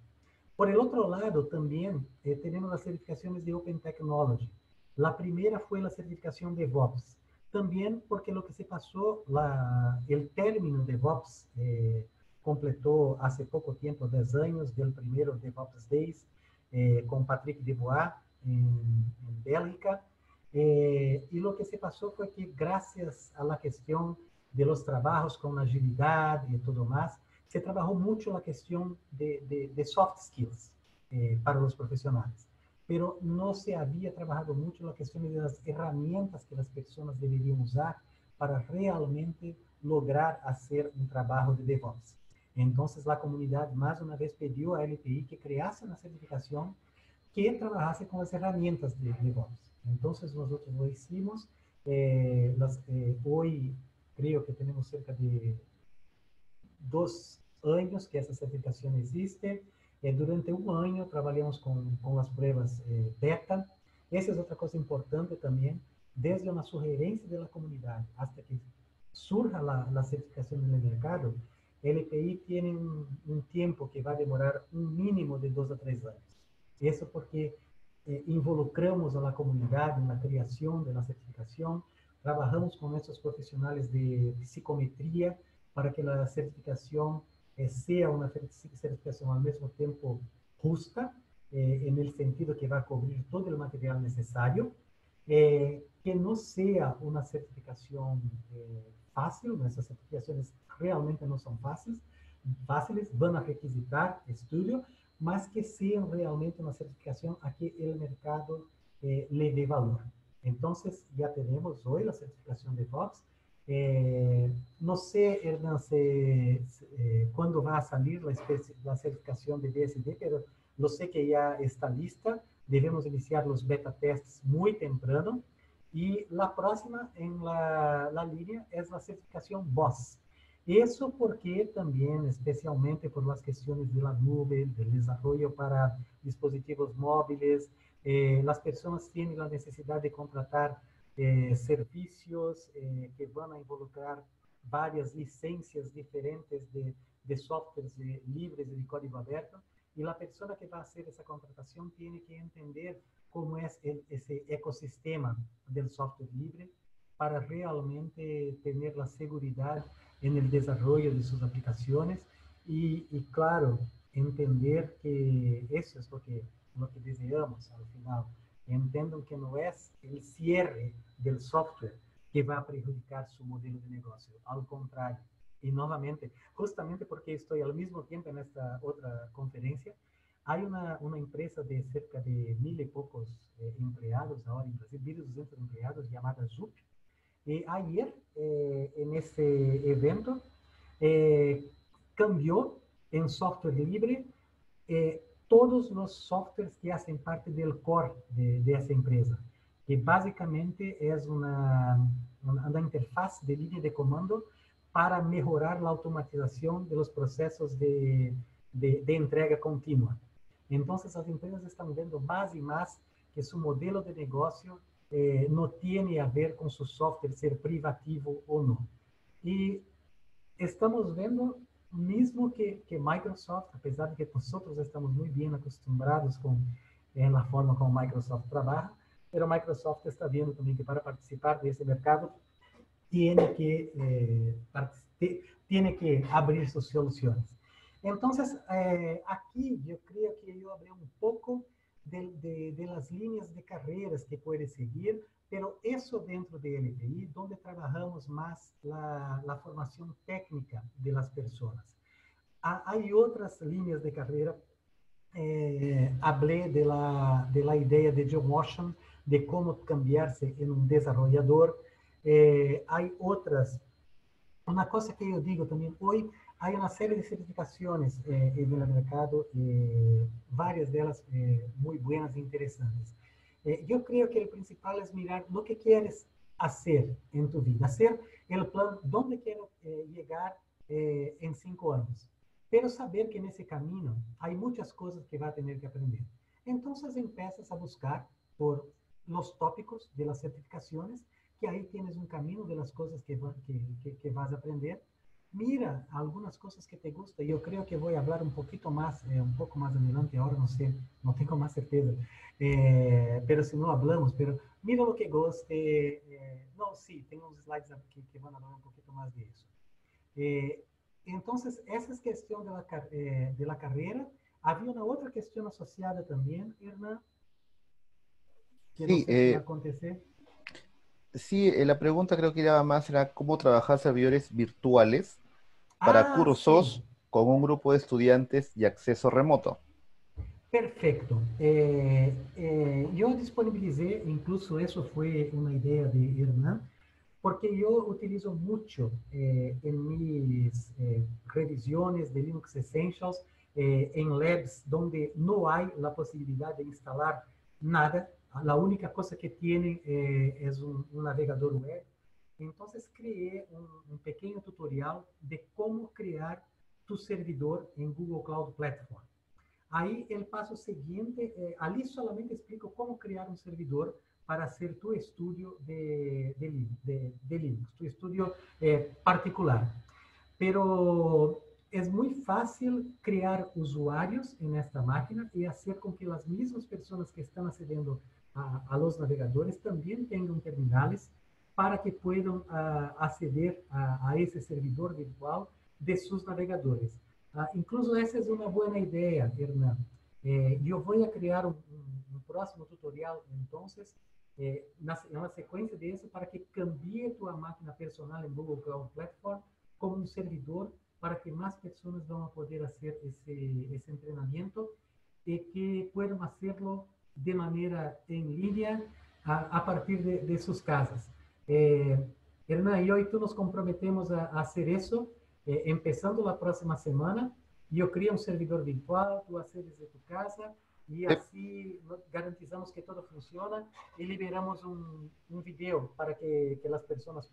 Por el otro lado, también tenemos las certificaciones de Open Technology. La primera fue la certificación de DevOps. También porque lo que se pasó, el término de DevOps completó hace poco tiempo, 10 años, del primero DevOps Days, con Patrick Debois en Bélgica. Y lo que se pasó fue que gracias a la cuestión de los trabajos con agilidad y todo más, se trabajó mucho la cuestión de soft skills para los profesionales, pero no se había trabajado mucho la cuestión de las herramientas que las personas deberían usar para realmente lograr hacer un trabajo de DevOps. Entonces la comunidad más una vez pidió a LPI que crease una certificación que trabajase con las herramientas de DevOps. Entonces nosotros lo hicimos. Hoy creo que tenemos cerca de 2 años que essa certificação existe. Durante un año trabajamos con las pruebas beta. Esa es otra cosa importante también, desde una sugerencia de la comunidad hasta que surja la certificación en el mercado, el EPI tiene un tiempo que va a demorar un mínimo de 2 a 3 años. Eso porque involucramos a la comunidad en la creación de la certificación, trabajamos con estos profesionales de psicometría para que la certificación sea una certificación al mismo tiempo justa, en el sentido que va a cubrir todo el material necesario, que no sea una certificación fácil, nuestras certificaciones realmente no son fáciles, van a requisitar estudio, mas que sean realmente una certificación a que el mercado le dé valor. Entonces, ya tenemos hoy la certificación de TOPS. No sé, Hernán, cuándo va a salir la certificación de DSD, pero lo sé que ya está lista. Debemos iniciar los beta tests muy temprano. Y la próxima en la línea es la certificación BOSS. Eso porque también, especialmente por las cuestiones de la nube, del desarrollo para dispositivos móviles, las personas tienen la necesidad de contratar servicios que van a involucrar varias licencias diferentes de softwares libres y de código abierto. Y la persona que va a hacer esa contratación tiene que entender cómo es ese ecosistema del software libre para realmente tener la seguridad en el desarrollo de sus aplicaciones claro, entender que eso es lo que deseamos al final. Entendan que no es el cierre del software que va a perjudicar su modelo de negocio, al contrario. Y nuevamente, justamente porque estoy al mismo tiempo en esta otra conferencia, hay una empresa de cerca de 1.000 y pocos empleados ahora en Brasil, 1.200 empleados, llamada ZUP. Ayer, en ese evento, eh, cambió en software libre todos los softwares que hacen parte del core de esa empresa, que básicamente es una interfaz de línea de comando para mejorar la automatización de los procesos de entrega continua. Entonces, las empresas están viendo más y más que su modelo de negocio no tiene a ver con su software ser privativo o no. Y estamos vendo mismo que Microsoft, apesar de que nosotros estamos muy bien acostumbrados com la forma como Microsoft trabalha, pero Microsoft está vendo também que para participar desse mercado tiene que, tiene que abrir sus soluciones. Entonces, aquí yo creo que yo hablé un poco de las líneas de carreras que puede seguir, pero eso dentro de LTI, donde trabajamos más la formación técnica de las personas. Hay otras líneas de carrera. Hablé de la idea de Joe Motion, de cómo cambiarse en un desarrollador. Hay otras. Una cosa que yo digo también, hoy hay una serie de certificaciones en el mercado, varias de ellas muy buenas e interesantes. Yo creo que el principal es mirar lo que quieres hacer en tu vida, hacer el plan, dónde quiero llegar en 5 años, pero saber que en ese camino hay muchas cosas que va a tener que aprender. Entonces empiezas a buscar por los tópicos de las certificaciones, que ahí tienes un camino de las cosas que vas a aprender. Mira algunas cosas que te gustan. Yo creo que voy a hablar un poquito más, un poco más adelante, ahora no sé, no tengo más certeza, pero si no hablamos, pero mira lo que guste. No, sí, tengo unos slides aquí que van a hablar un poquito más de eso. Entonces, esa es cuestión de la carrera. Había una otra cuestión asociada también, Hernán, que no Sí, sé si va a acontecer. sí, la pregunta creo que iba más era cómo trabajar servidores virtuales para Ah, sí. cursos con un grupo de estudiantes y acceso remoto. Perfecto. Yo disponibilicé, incluso eso fue una idea de Hernán, porque yo utilizo mucho en mis revisiones de Linux Essentials, en labs donde no hay la posibilidad de instalar nada, la única cosa que tienen es un navegador web. Entonces creé un pequeño tutorial de cómo crear tu servidor en Google Cloud Platform. Ahí el paso siguiente, allí solamente explico cómo crear un servidor para hacer tu estudio de Linux, tu estudio particular. Pero es muy fácil crear usuarios en esta máquina y hacer con que las mismas personas que están accediendo a los navegadores también tengan terminales para que puedan acceder a ese servidor virtual de sus navegadores. Incluso essa é uma boa ideia, Hernán. Eu vou criar um próximo tutorial, então, na sequência desse, para que cambie tua máquina personal em Google Cloud Platform como um servidor para que mais pessoas vão poder fazer esse treinamento e que possam fazê-lo de maneira em linha a partir de suas casas. Hernán, eu e tu nos comprometemos a fazer isso empezando la próxima semana, e eu crio um servidor virtual, tu acedes de tu casa, e assim garantizamos que todo funciona e liberamos um vídeo para que as pessoas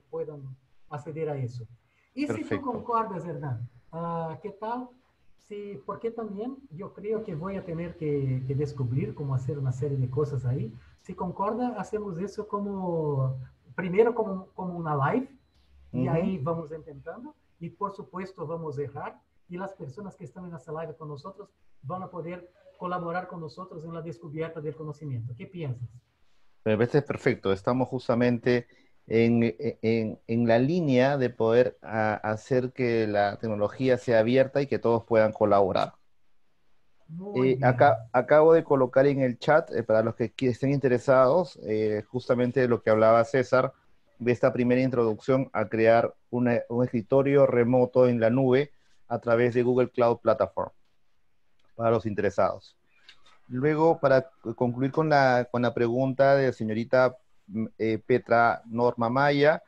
puedan aceder a isso. E se tu concordas, Hernán, que tal? Sí, porque también yo creo que voy a tener que descubrir cómo hacer una serie de cosas ahí. Si concorda, hacemos eso como, primero como una live, y ahí vamos intentando, y por supuesto vamos a errar, y las personas que están en esa live con nosotros van a poder colaborar con nosotros en la descubierta del conocimiento. ¿Qué piensas? Me parece perfecto. Estamos justamente en la línea de poder hacer que la tecnología sea abierta y que todos puedan colaborar. Muy bien. Acabo de colocar en el chat, para los que estén interesados, justamente lo que hablaba César, de esta primera introducción a crear un escritorio remoto en la nube a través de Google Cloud Platform, para los interesados. Luego, para concluir con la pregunta de la señorita Petra Norma Maya,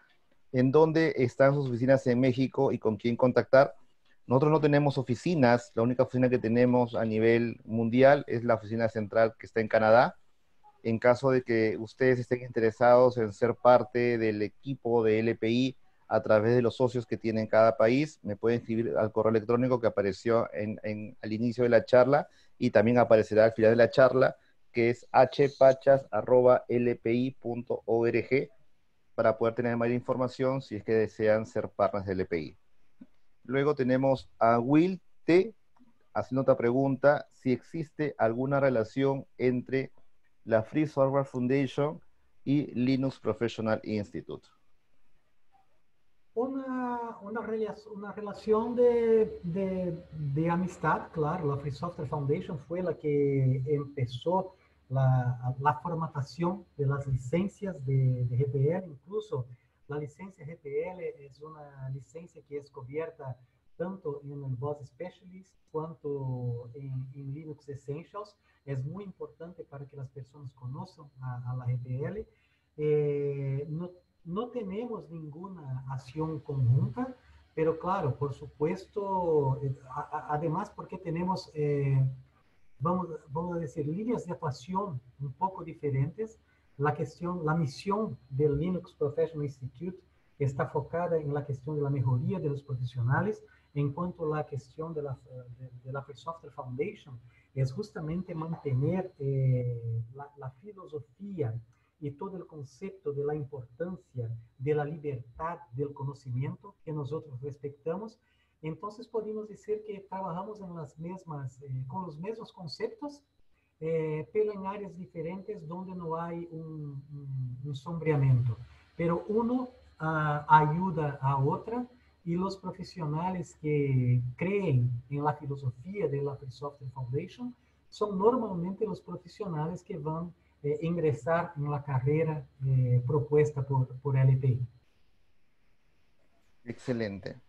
¿en dónde están sus oficinas en México y con quién contactar? Nosotros no tenemos oficinas, la única oficina que tenemos a nivel mundial es la oficina central que está en Canadá. En caso de que ustedes estén interesados en ser parte del equipo de LPI a través de los socios que tiene cada país, me pueden escribir al correo electrónico que apareció al inicio de la charla y también aparecerá al final de la charla, que es hpachas@lpi.org, para poder tener mayor información si es que desean ser partners del LPI. Luego tenemos a Will T. haciendo otra pregunta, si existe alguna relación entre la Free Software Foundation y Linux Professional Institute. Una relación de amistad, claro. La Free Software Foundation fue la que empezó la formatación de las licencias de GPL. Incluso la licencia GPL es una licencia que es cubierta tanto en el Boss Specialist cuanto en Linux Essentials. Es muy importante para que las personas conozcan a la GPL. No tenemos ninguna acción conjunta, pero claro, por supuesto, además porque tenemos, vamos a decir, líneas de actuación un poco diferentes. La misión del Linux Professional Institute está focada en la cuestión de la mejoría de los profesionales, en cuanto a la cuestión de la Free Software Foundation es justamente mantener la filosofía y todo el concepto de la importancia de la libertad del conocimiento que nosotros respetamos. Entonces podemos decir que trabajamos en las mismas, con los mismos conceptos, pero en áreas diferentes donde no hay un sombreamiento. Pero uno ayuda a otra, y los profesionales que creen en la filosofía de la Free Software Foundation son normalmente los profesionales que van ingresar en la carrera propuesta por LPI. Excelente.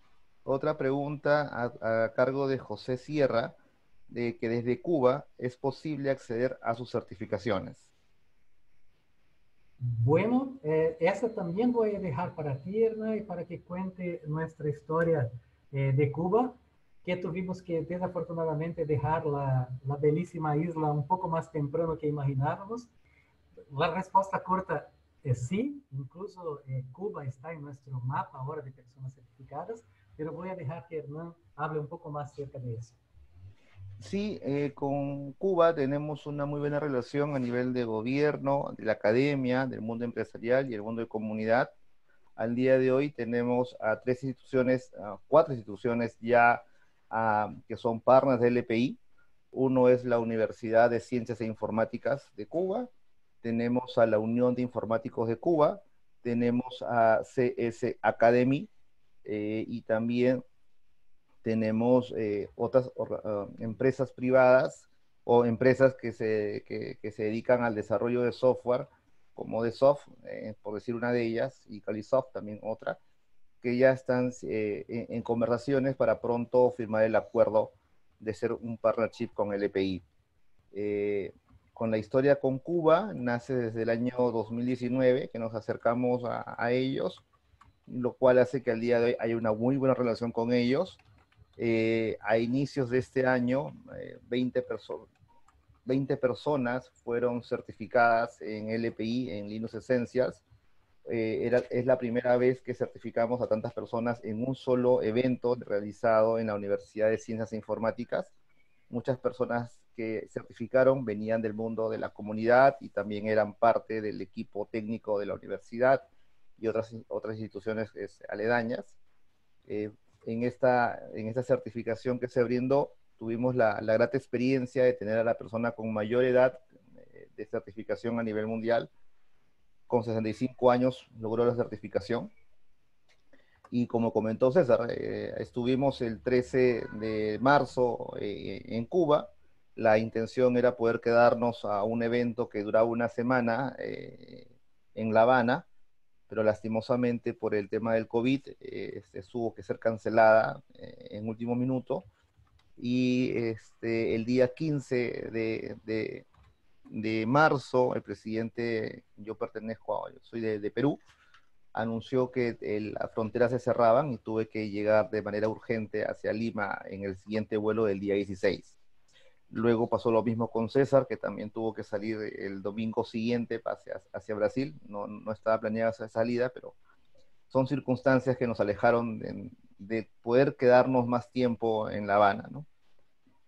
Otra pregunta a cargo de José Sierra, de que desde Cuba es posible acceder a sus certificaciones. Bueno, esa también voy a dejar para ti, Hernán, y para que cuente nuestra historia de Cuba, que tuvimos que desafortunadamente dejar la belísima isla un poco más temprano que imaginábamos. La respuesta corta es sí, incluso Cuba está en nuestro mapa ahora de personas certificadas, pero voy a dejar que Hernán hable un poco más acerca de eso. Sí, con Cuba tenemos una muy buena relación a nivel de gobierno, de la academia, del mundo empresarial y el mundo de comunidad. Al día de hoy tenemos a tres instituciones, a cuatro instituciones ya que son partners del LPI. Uno es la Universidad de Ciencias e Informáticas de Cuba, tenemos a la Unión de Informáticos de Cuba, tenemos a CS Academy y también tenemos otras empresas privadas o empresas que se dedican al desarrollo de software, como Desoft, por decir una de ellas, y Calisoft también otra, que ya están en conversaciones para pronto firmar el acuerdo de ser un partnership con el EPI. Con la historia con Cuba, nace desde el año 2019, que nos acercamos a ellos, lo cual hace que al día de hoy haya una muy buena relación con ellos. A inicios de este año, 20 personas fueron certificadas en LPI, en Linux Essentials. Es la primera vez que certificamos a tantas personas en un solo evento realizado en la Universidad de Ciencias Informáticas. Muchas personas que certificaron venían del mundo de la comunidad y también eran parte del equipo técnico de la universidad y otras instituciones aledañas. Eh, en esta certificación que se brindó, tuvimos la grata experiencia de tener a la persona con mayor edad de certificación a nivel mundial. Con 65 años logró la certificación. Y como comentó César, estuvimos el 13 de marzo en Cuba. La intención era poder quedarnos a un evento que duraba una semana en La Habana, pero lastimosamente por el tema del COVID tuvo que ser cancelada en último minuto. Y el día 15 de marzo, el presidente, yo soy de Perú, anunció que las fronteras se cerraban y tuve que llegar de manera urgente hacia Lima en el siguiente vuelo del día 16. Luego pasó lo mismo con César, que también tuvo que salir el domingo siguiente hacia Brasil. No estaba planeada esa salida, pero son circunstancias que nos alejaron de poder quedarnos más tiempo en La Habana, ¿no?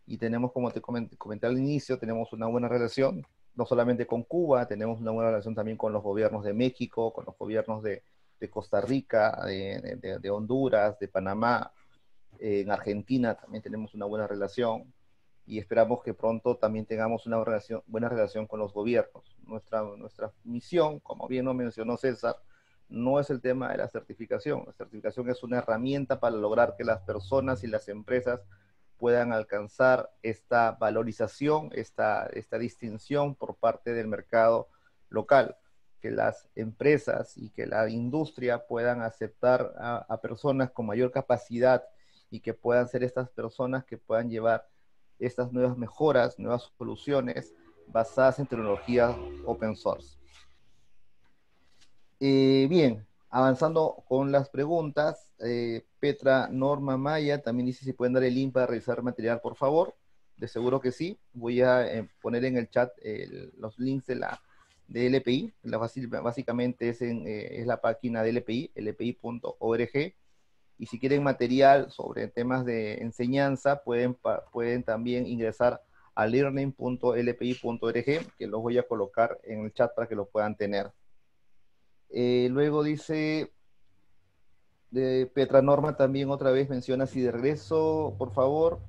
Y tenemos, como te comenté al inicio, tenemos una buena relación, no solamente con Cuba, tenemos una buena relación también con los gobiernos de México, con los gobiernos de Costa Rica, de Honduras, de Panamá, en Argentina también tenemos una buena relación y esperamos que pronto también tengamos una buena relación con los gobiernos. Nuestra misión, como bien lo mencionó César, no es el tema de la certificación. La certificación es una herramienta para lograr que las personas y las empresas puedan alcanzar esta valorización, esta distinción por parte del mercado local, que las empresas y que la industria puedan aceptar a personas con mayor capacidad y que puedan ser estas personas que puedan llevar estas nuevas mejoras, nuevas soluciones basadas en tecnología open source. Bien, avanzando con las preguntas, Petra Norma Maya también dice si pueden dar el link para revisar material, por favor. De seguro que sí. Voy a poner en el chat los links de LPI. Básicamente es la página de LPI, lpi.org. Y si quieren material sobre temas de enseñanza, pueden también ingresar a learning.lpi.org, que los voy a colocar en el chat para que lo puedan tener. Luego dice, Petra Norma también otra vez menciona, si de regreso, por favor,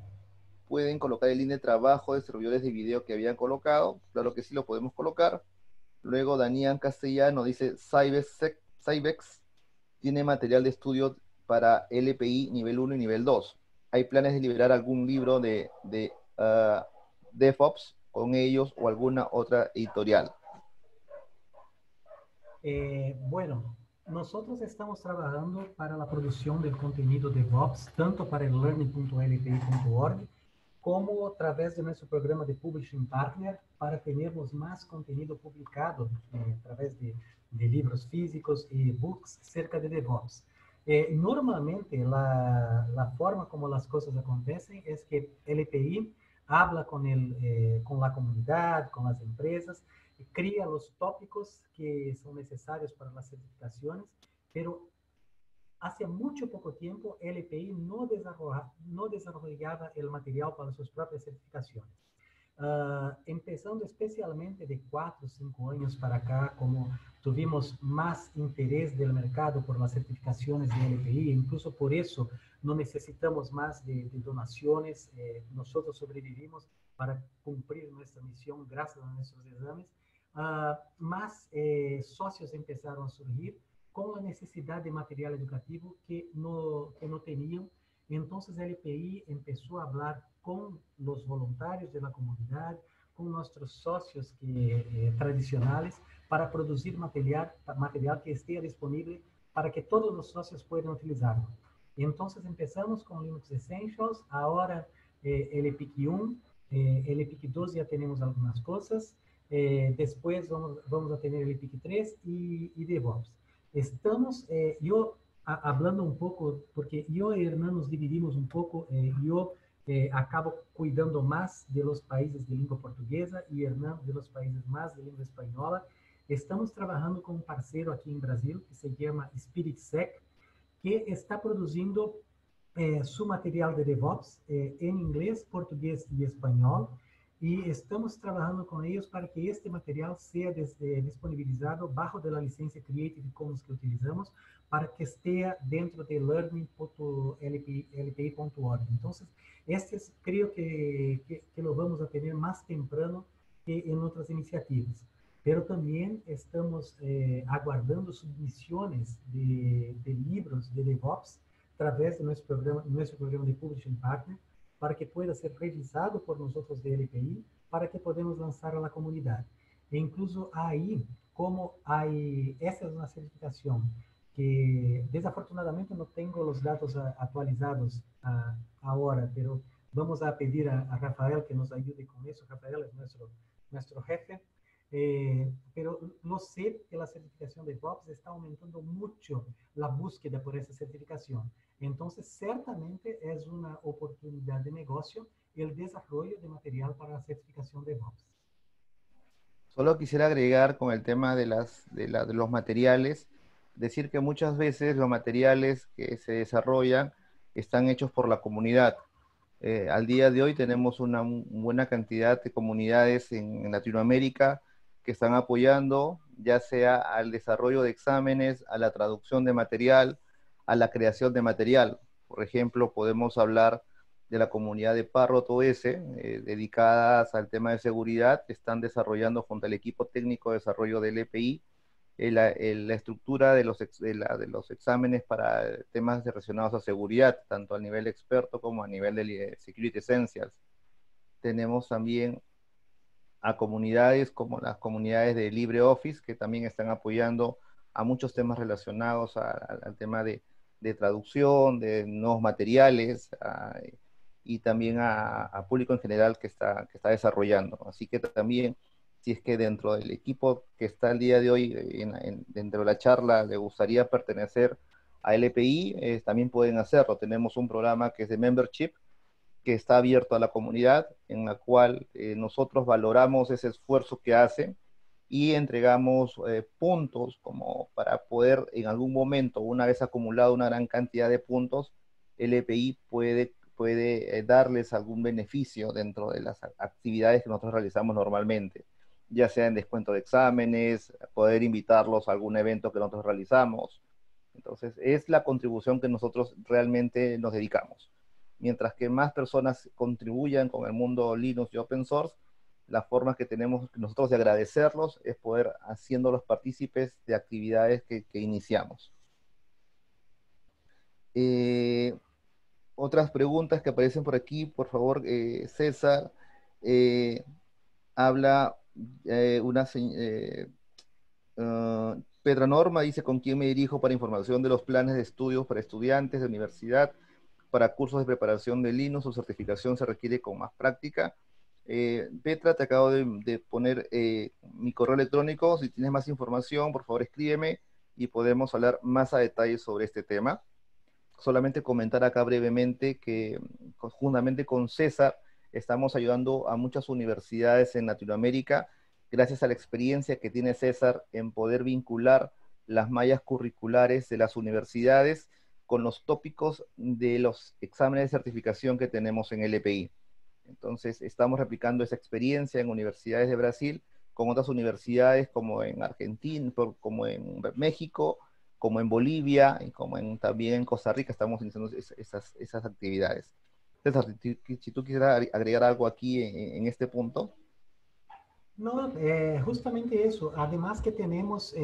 pueden colocar el link de trabajo de servidores de video que habían colocado. Claro que sí, lo podemos colocar. Luego Daniel Castellano dice, Cybex tiene material de estudio para LPI nivel 1 y nivel 2. ¿Hay planes de liberar algún libro de DevOps con ellos o alguna otra editorial? Bueno, nosotros estamos trabajando para la producción del contenido DevOps, tanto para el learning.lpi.org como a través de nuestro programa de Publishing Partner, para termos más contenido publicado a través de libros físicos e e-books cerca de DevOps. Normalmente, la forma como las cosas acontecen es que el EPI habla con la comunidad, con las empresas, cria los tópicos que son necesarios para las certificaciones, pero hace mucho poco tiempo, el EPI no desarrollaba el material para sus propias certificaciones. Empezando especialmente de 4 o 5 años para acá, como tuvimos más interés del mercado por las certificaciones de LPI, incluso por eso no necesitamos más de donaciones, nosotros sobrevivimos para cumplir nuestra misión gracias a nuestros exames, más socios empezaron a surgir con la necesidad de material educativo que no tenían. Entonces el EPI empezó a hablar con los voluntarios de la comunidad, con nuestros socios tradicionales, para producir material que esté disponible para que todos los socios puedan utilizarlo. Entonces empezamos con Linux Essentials, ahora el EPIC 1, el EPIC 2 ya tenemos algunas cosas, después vamos a tener el EPIC 3 y DevOps. Estamos, hablando un poco, porque yo y Hernán nos dividimos un poco, yo acabo cuidando más de los países de lengua portuguesa y Hernán de los países más de lengua española. Estamos trabajando con un parceiro aquí en Brasil que se llama SpiritSec, que está produzindo su material de DevOps en inglés, portugués y español. Y estamos trabajando con ellos para que este material sea disponibilizado bajo de la licencia Creative Commons que utilizamos, para que esté dentro de learning.lpi.org. Entonces, creo que lo vamos a tener más temprano que en otras iniciativas. Pero también estamos aguardando submisiones de libros de DevOps a través de nuestro programa de Publishing Partner, para que pueda ser revisado por nosotros de LPI, para que podamos lanzar a la comunidad. E incluso ahí, como hay, esa es una certificación que desafortunadamente no tengo los datos actualizados ahora, pero vamos a pedir a Rafael que nos ayude con eso. Rafael es nuestro jefe. Pero lo sé que la certificación de DevOps está aumentando mucho la búsqueda por esa certificación. Entonces, certamente es una oportunidad de negocio el desarrollo de material para la certificación de DevOps. Solo quisiera agregar con el tema de los materiales, decir que muchas veces los materiales que se desarrollan están hechos por la comunidad. Al día de hoy tenemos una buena cantidad de comunidades en Latinoamérica que están apoyando, ya sea al desarrollo de exámenes, a la traducción de material, a la creación de material. Por ejemplo, podemos hablar de la comunidad de Parrot OS, dedicadas al tema de seguridad, están desarrollando junto al equipo técnico de desarrollo del EPI la estructura de los exámenes para temas relacionados a seguridad, tanto a nivel experto como a nivel de Security Essentials. Tenemos también a comunidades como las comunidades de LibreOffice, que también están apoyando a muchos temas relacionados al tema de traducción, de nuevos materiales, y también a público en general que está desarrollando. Así que también, si es que dentro del equipo que está el día de hoy, dentro de la charla, le gustaría pertenecer a LPI, también pueden hacerlo. Tenemos un programa que es de membership, que está abierto a la comunidad, en la cual nosotros valoramos ese esfuerzo que hacen y entregamos puntos como para poder en algún momento, una vez acumulado una gran cantidad de puntos, el EPI puede darles algún beneficio dentro de las actividades que nosotros realizamos normalmente, ya sea en descuento de exámenes, poder invitarlos a algún evento que nosotros realizamos. Entonces, es la contribución que nosotros realmente nos dedicamos. Mientras que más personas contribuyan con el mundo Linux y Open Source, la forma que tenemos nosotros de agradecerlos es poder haciéndolos partícipes de actividades que iniciamos. Otras preguntas que aparecen por aquí, por favor, César, habla Petra Norma dice: ¿con quién me dirijo para información de los planes de estudios para estudiantes de universidad? Para cursos de preparación de Linux, su certificación se requiere con más práctica. Petra, te acabo de poner mi correo electrónico. Si tienes más información, por favor escríbeme y podemos hablar más a detalle sobre este tema. Solamente comentar acá brevemente que conjuntamente con César estamos ayudando a muchas universidades en Latinoamérica, gracias a la experiencia que tiene César en poder vincular las mallas curriculares de las universidades con los tópicos de los exámenes de certificación que tenemos en LPI. Entonces, estamos replicando esa experiencia en universidades de Brasil, con otras universidades como en Argentina, como en México, como en Bolivia, y como también en Costa Rica, estamos iniciando esas actividades. César, si tú quisieras agregar algo aquí en este punto. No, justamente eso. Además que tenemos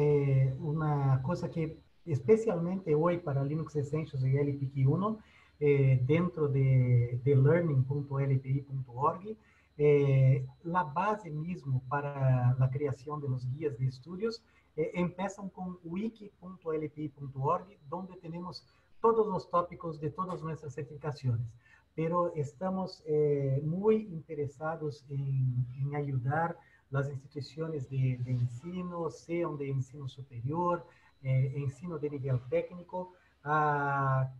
una cosa que especialmente hoy para Linux Essentials y LPQ1, dentro de learning.lpi.org, la base mismo para la creación de los guías de estudios empiezan con wiki.lpi.org, donde tenemos todos los tópicos de todas nuestras certificaciones. Pero estamos muy interesados en ayudar las instituciones de ensino, sean de ensino superior, ensino de nivel técnico, a,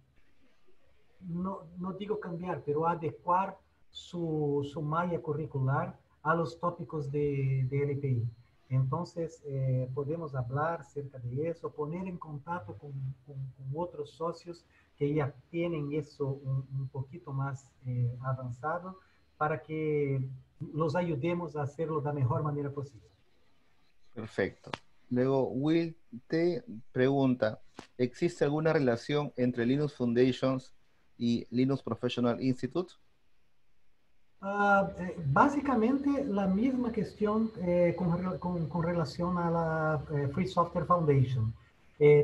no digo cambiar, pero adecuar su malla curricular a los tópicos de LPI. Entonces, podemos hablar acerca de eso, poner en contacto con otros socios que ya tienen eso un poquito más avanzado para que los ayudemos a hacerlo de la mejor manera posible. Perfecto. Luego, Will te pregunta, ¿existe alguna relación entre Linux Foundations y Linux Professional Institute? Básicamente la misma cuestión con relación a la Free Software Foundation.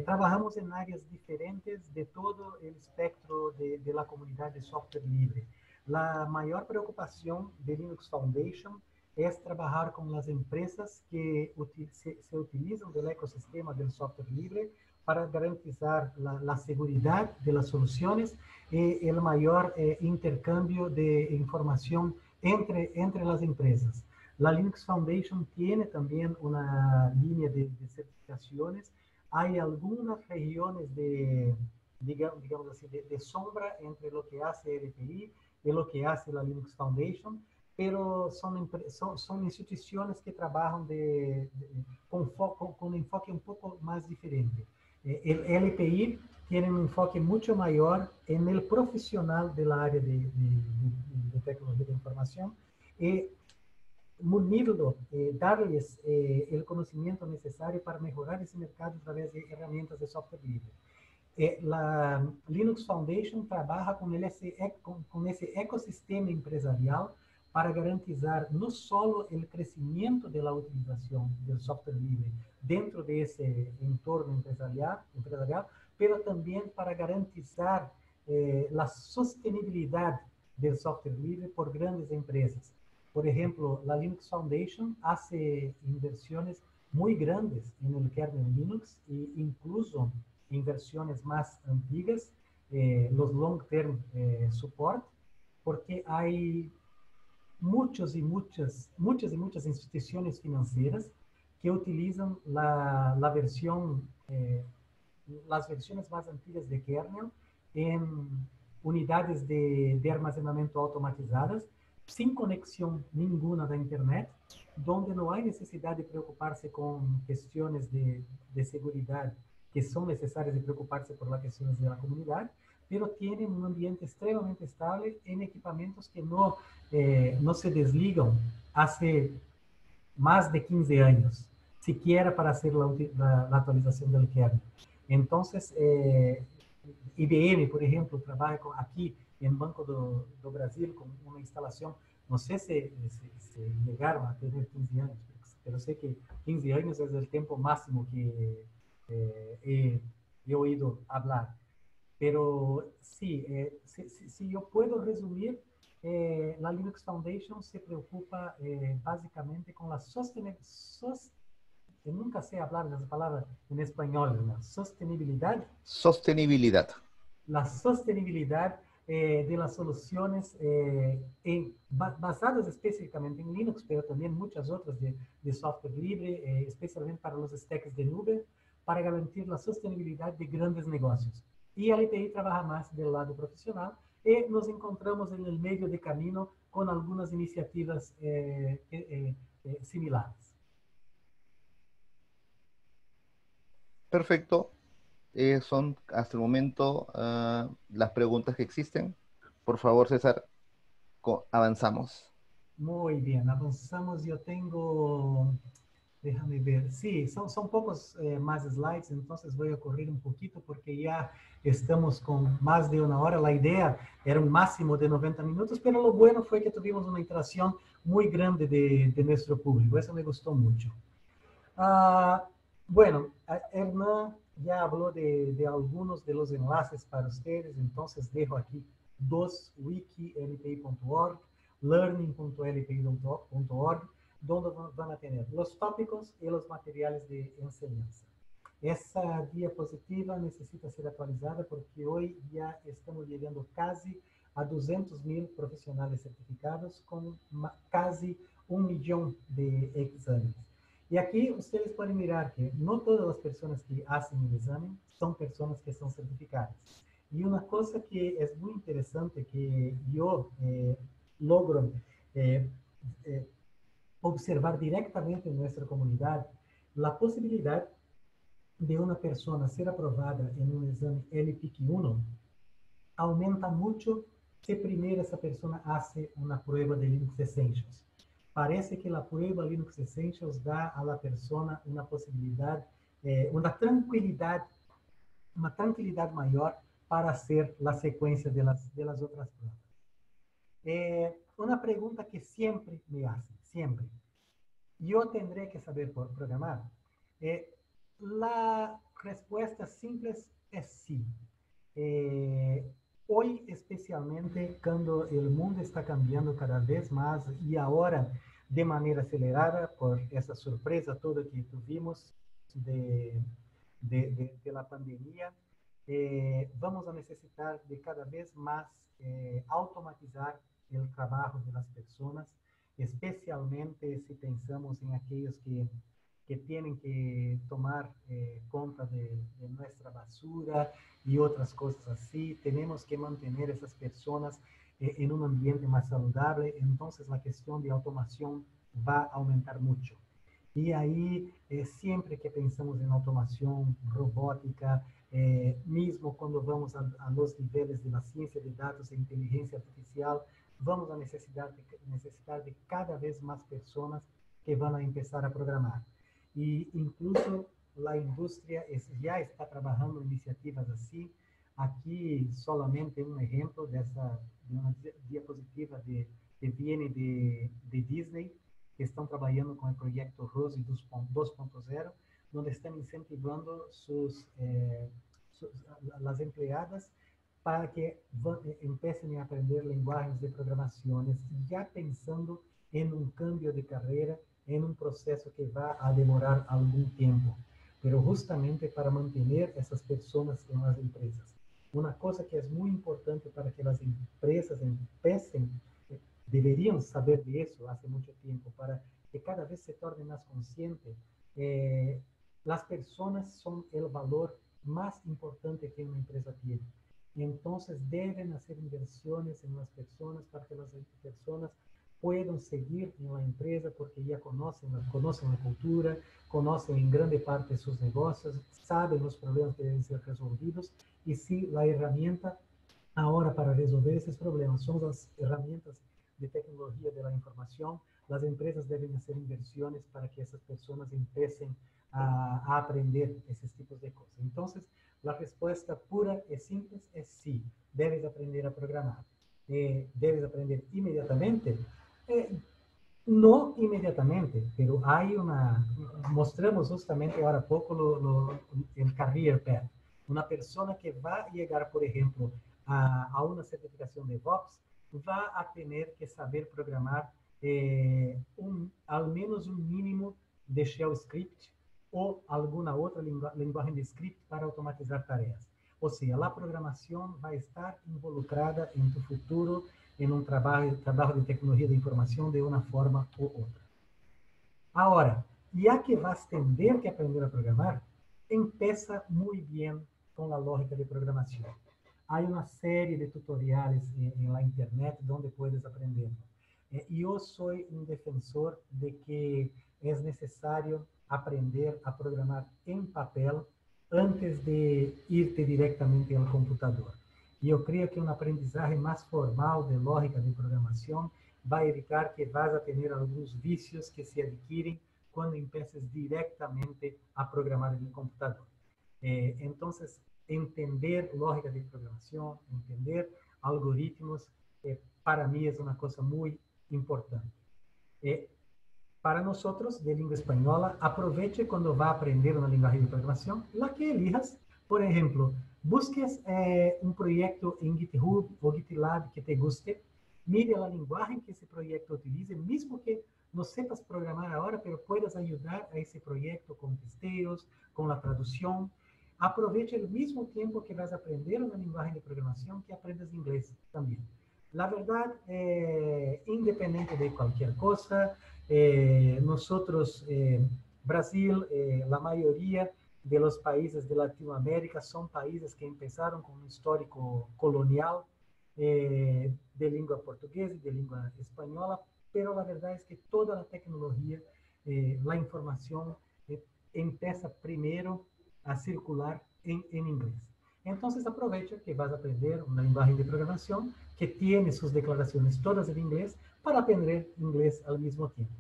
Trabajamos en áreas diferentes de todo el espectro de la comunidad de software libre. La mayor preocupación de Linux Foundation es trabajar con las empresas que se utilizan del ecosistema del software libre para garantizar la seguridad de las soluciones y el mayor intercambio de información entre las empresas. La Linux Foundation tiene también una línea de certificaciones. Hay algunas regiones digamos así, de sombra entre lo que hace LPI y lo que hace la Linux Foundation, pero son instituciones que trabajan con un enfoque un poco más diferente. El LPI tiene un enfoque mucho mayor en el profesional de la área de tecnología de información y munirlo, darles el conocimiento necesario para mejorar ese mercado a través de herramientas de software libre. La Linux Foundation trabaja con ese ecosistema empresarial para garantizar no solo el crecimiento de la utilización del software libre dentro de ese entorno empresarial, pero también para garantizar la sostenibilidad del software libre por grandes empresas. Por ejemplo, la Linux Foundation hace inversiones muy grandes en el kernel Linux e incluso inversiones más antiguas, los long-term support, porque hay muchas instituciones financieras que utilizan las versiones más antiguas de kernel en unidades de almacenamiento automatizadas, sin conexión ninguna de Internet, donde no hay necesidad de preocuparse con cuestiones de seguridad que son necesarias de preocuparse por las cuestiones de la comunidad, pero tienen un ambiente extremadamente estable en equipamientos que no se desligan hace más de 15 años, siquiera para hacer la actualización del kernel. Entonces, IBM, por ejemplo, trabaja aquí en Banco do Brasil con una instalación, no sé si llegaron a tener 15 años, pero sé que 15 años es el tiempo máximo que he oído hablar. Pero sí, si yo puedo resumir, la Linux Foundation se preocupa básicamente con la nunca sé hablar de esa palabra en español, ¿no? Sostenibilidad. Sostenibilidad. La sostenibilidad de las soluciones basadas específicamente en Linux, pero también muchas otras de software libre, especialmente para los stacks de nube, para garantizar la sostenibilidad de grandes negocios. Y el LTI trabaja más del lado profesional y nos encontramos en el medio de camino con algunas iniciativas similares. Perfecto. son hasta el momento las preguntas que existen. Por favor, César, avanzamos. Muy bien, avanzamos. Yo tengo, déjame ver, sí, son pocos más slides, entonces voy a correr un poquito porque ya estamos con más de una hora. La idea era un máximo de 90 minutos, pero lo bueno fue que tuvimos una interacción muy grande de nuestro público. Eso me gustó mucho. Ah, bueno, Hernán ya habló de algunos de los enlaces para ustedes, entonces dejo aquí dos: wiki.lpi.org, learning.lpi.org, donde van a tener los tópicos y los materiales de enseñanza. Esa diapositiva necesita ser actualizada porque hoy ya estamos llegando casi a 200.000 profesionales certificados con casi 1 millón de exámenes. Y aquí ustedes pueden mirar que no todas las personas que hacen el examen son personas que son certificadas. Y una cosa que es muy interesante que yo logro eh, eh, observar directamente en nuestra comunidad, la posibilidad de una persona ser aprobada en un examen LPIC 1 aumenta mucho si primero esa persona hace una prueba de Linux Essentials. Parece que la prueba Linux Essentials da a la persona una posibilidad, una tranquilidad mayor para hacer la secuencia de las otras pruebas. Una pregunta que siempre me hacen, siempre. ¿Yo tendré que saber programar? La respuesta simple es sí. Hoy, especialmente, cuando el mundo está cambiando cada vez más y ahora de manera acelerada por esa sorpresa toda que tuvimos de la pandemia, vamos a necesitar de cada vez más automatizar el trabajo de las personas, especialmente si pensamos en aquellos que tienen que tomar cuenta de nuestra basura y otras cosas así. Tenemos que mantener esas personas en un ambiente más saludable, entonces la cuestión de automación va a aumentar mucho. Y ahí, siempre que pensamos en automación, robótica, mismo cuando vamos a los niveles de la ciencia de datos e inteligencia artificial, vamos a necesitar de cada vez más personas que van a empezar a programar. Y incluso la industria ya está trabajando en iniciativas así. Aquí solamente un ejemplo de una diapositiva que viene de Disney, que están trabajando con el proyecto ROSI 2.0, donde están incentivando las empleadas para que empiecen a aprender lenguajes de programaciones, ya pensando en un cambio de carrera, en un proceso que va a demorar algún tiempo, pero justamente para mantener esas personas en las empresas. Una cosa que es muy importante para que las empresas empiecen, deberían saber de eso hace mucho tiempo, para que cada vez se torne más consciente. Las personas son el valor más importante que una empresa tiene. Entonces deben hacer inversiones en las personas para que las personas puedan seguir en la empresa porque ya conocen la cultura, conocen en grande parte sus negocios, saben los problemas que deben ser resolvidos y si la herramienta ahora para resolver esos problemas son las herramientas de tecnología de la información, las empresas deben hacer inversiones para que esas personas empiecen a aprender esos tipos de cosas. Entonces, la respuesta pura y simple es sí, debes aprender a programar. ¿Debes aprender inmediatamente? No inmediatamente, pero hay mostramos justamente ahora poco el Career Path. Una persona que va a llegar, por ejemplo, a una certificación de DevOps, va a tener que saber programar al menos un mínimo de shell script o alguna otra lenguaje de script para automatizar tareas. O sea, la programación va a estar involucrada en tu futuro en un trabajo de tecnología de información de una forma u otra. Ahora, ya que vas a tener que aprender a programar, empieza muy bien con la lógica de programación. Hay una serie de tutoriales en la internet donde puedes aprenderlo. Yo soy un defensor de que es necesario aprender a programar en papel antes de irte directamente al computador. Y yo creo que un aprendizaje más formal de lógica de programación va a evitar que vas a tener algunos vicios que se adquieren cuando empieces directamente a programar en el computador. Entonces, entender lógica de programación, entender algoritmos, para mí es una cosa muy importante. Para nosotros, de língua espanhola, aproveche quando vá aprender uma linguagem de programação, la que elijas. Por exemplo, busques um projeto em GitHub ou GitLab que te guste, mire a linguagem que esse projeto utilize, mesmo que não sepas programar agora, mas puedas ajudar a esse projeto com testeos, com a tradução. Aproveite o mesmo tempo que vas a aprender uma linguagem de programação que aprendas inglês também. La verdad, independiente de cualquier cosa, nosotros, Brasil, la mayoría de los países de Latinoamérica son países que empezaron con un histórico colonial de lengua portuguesa y de lengua española, pero la verdad es que toda la tecnología, la información, empieza primero a circular en inglés. Entonces aprovecha que vas a aprender una lenguaje de programación que tiene sus declaraciones todas en inglés para aprender inglés al mismo tiempo.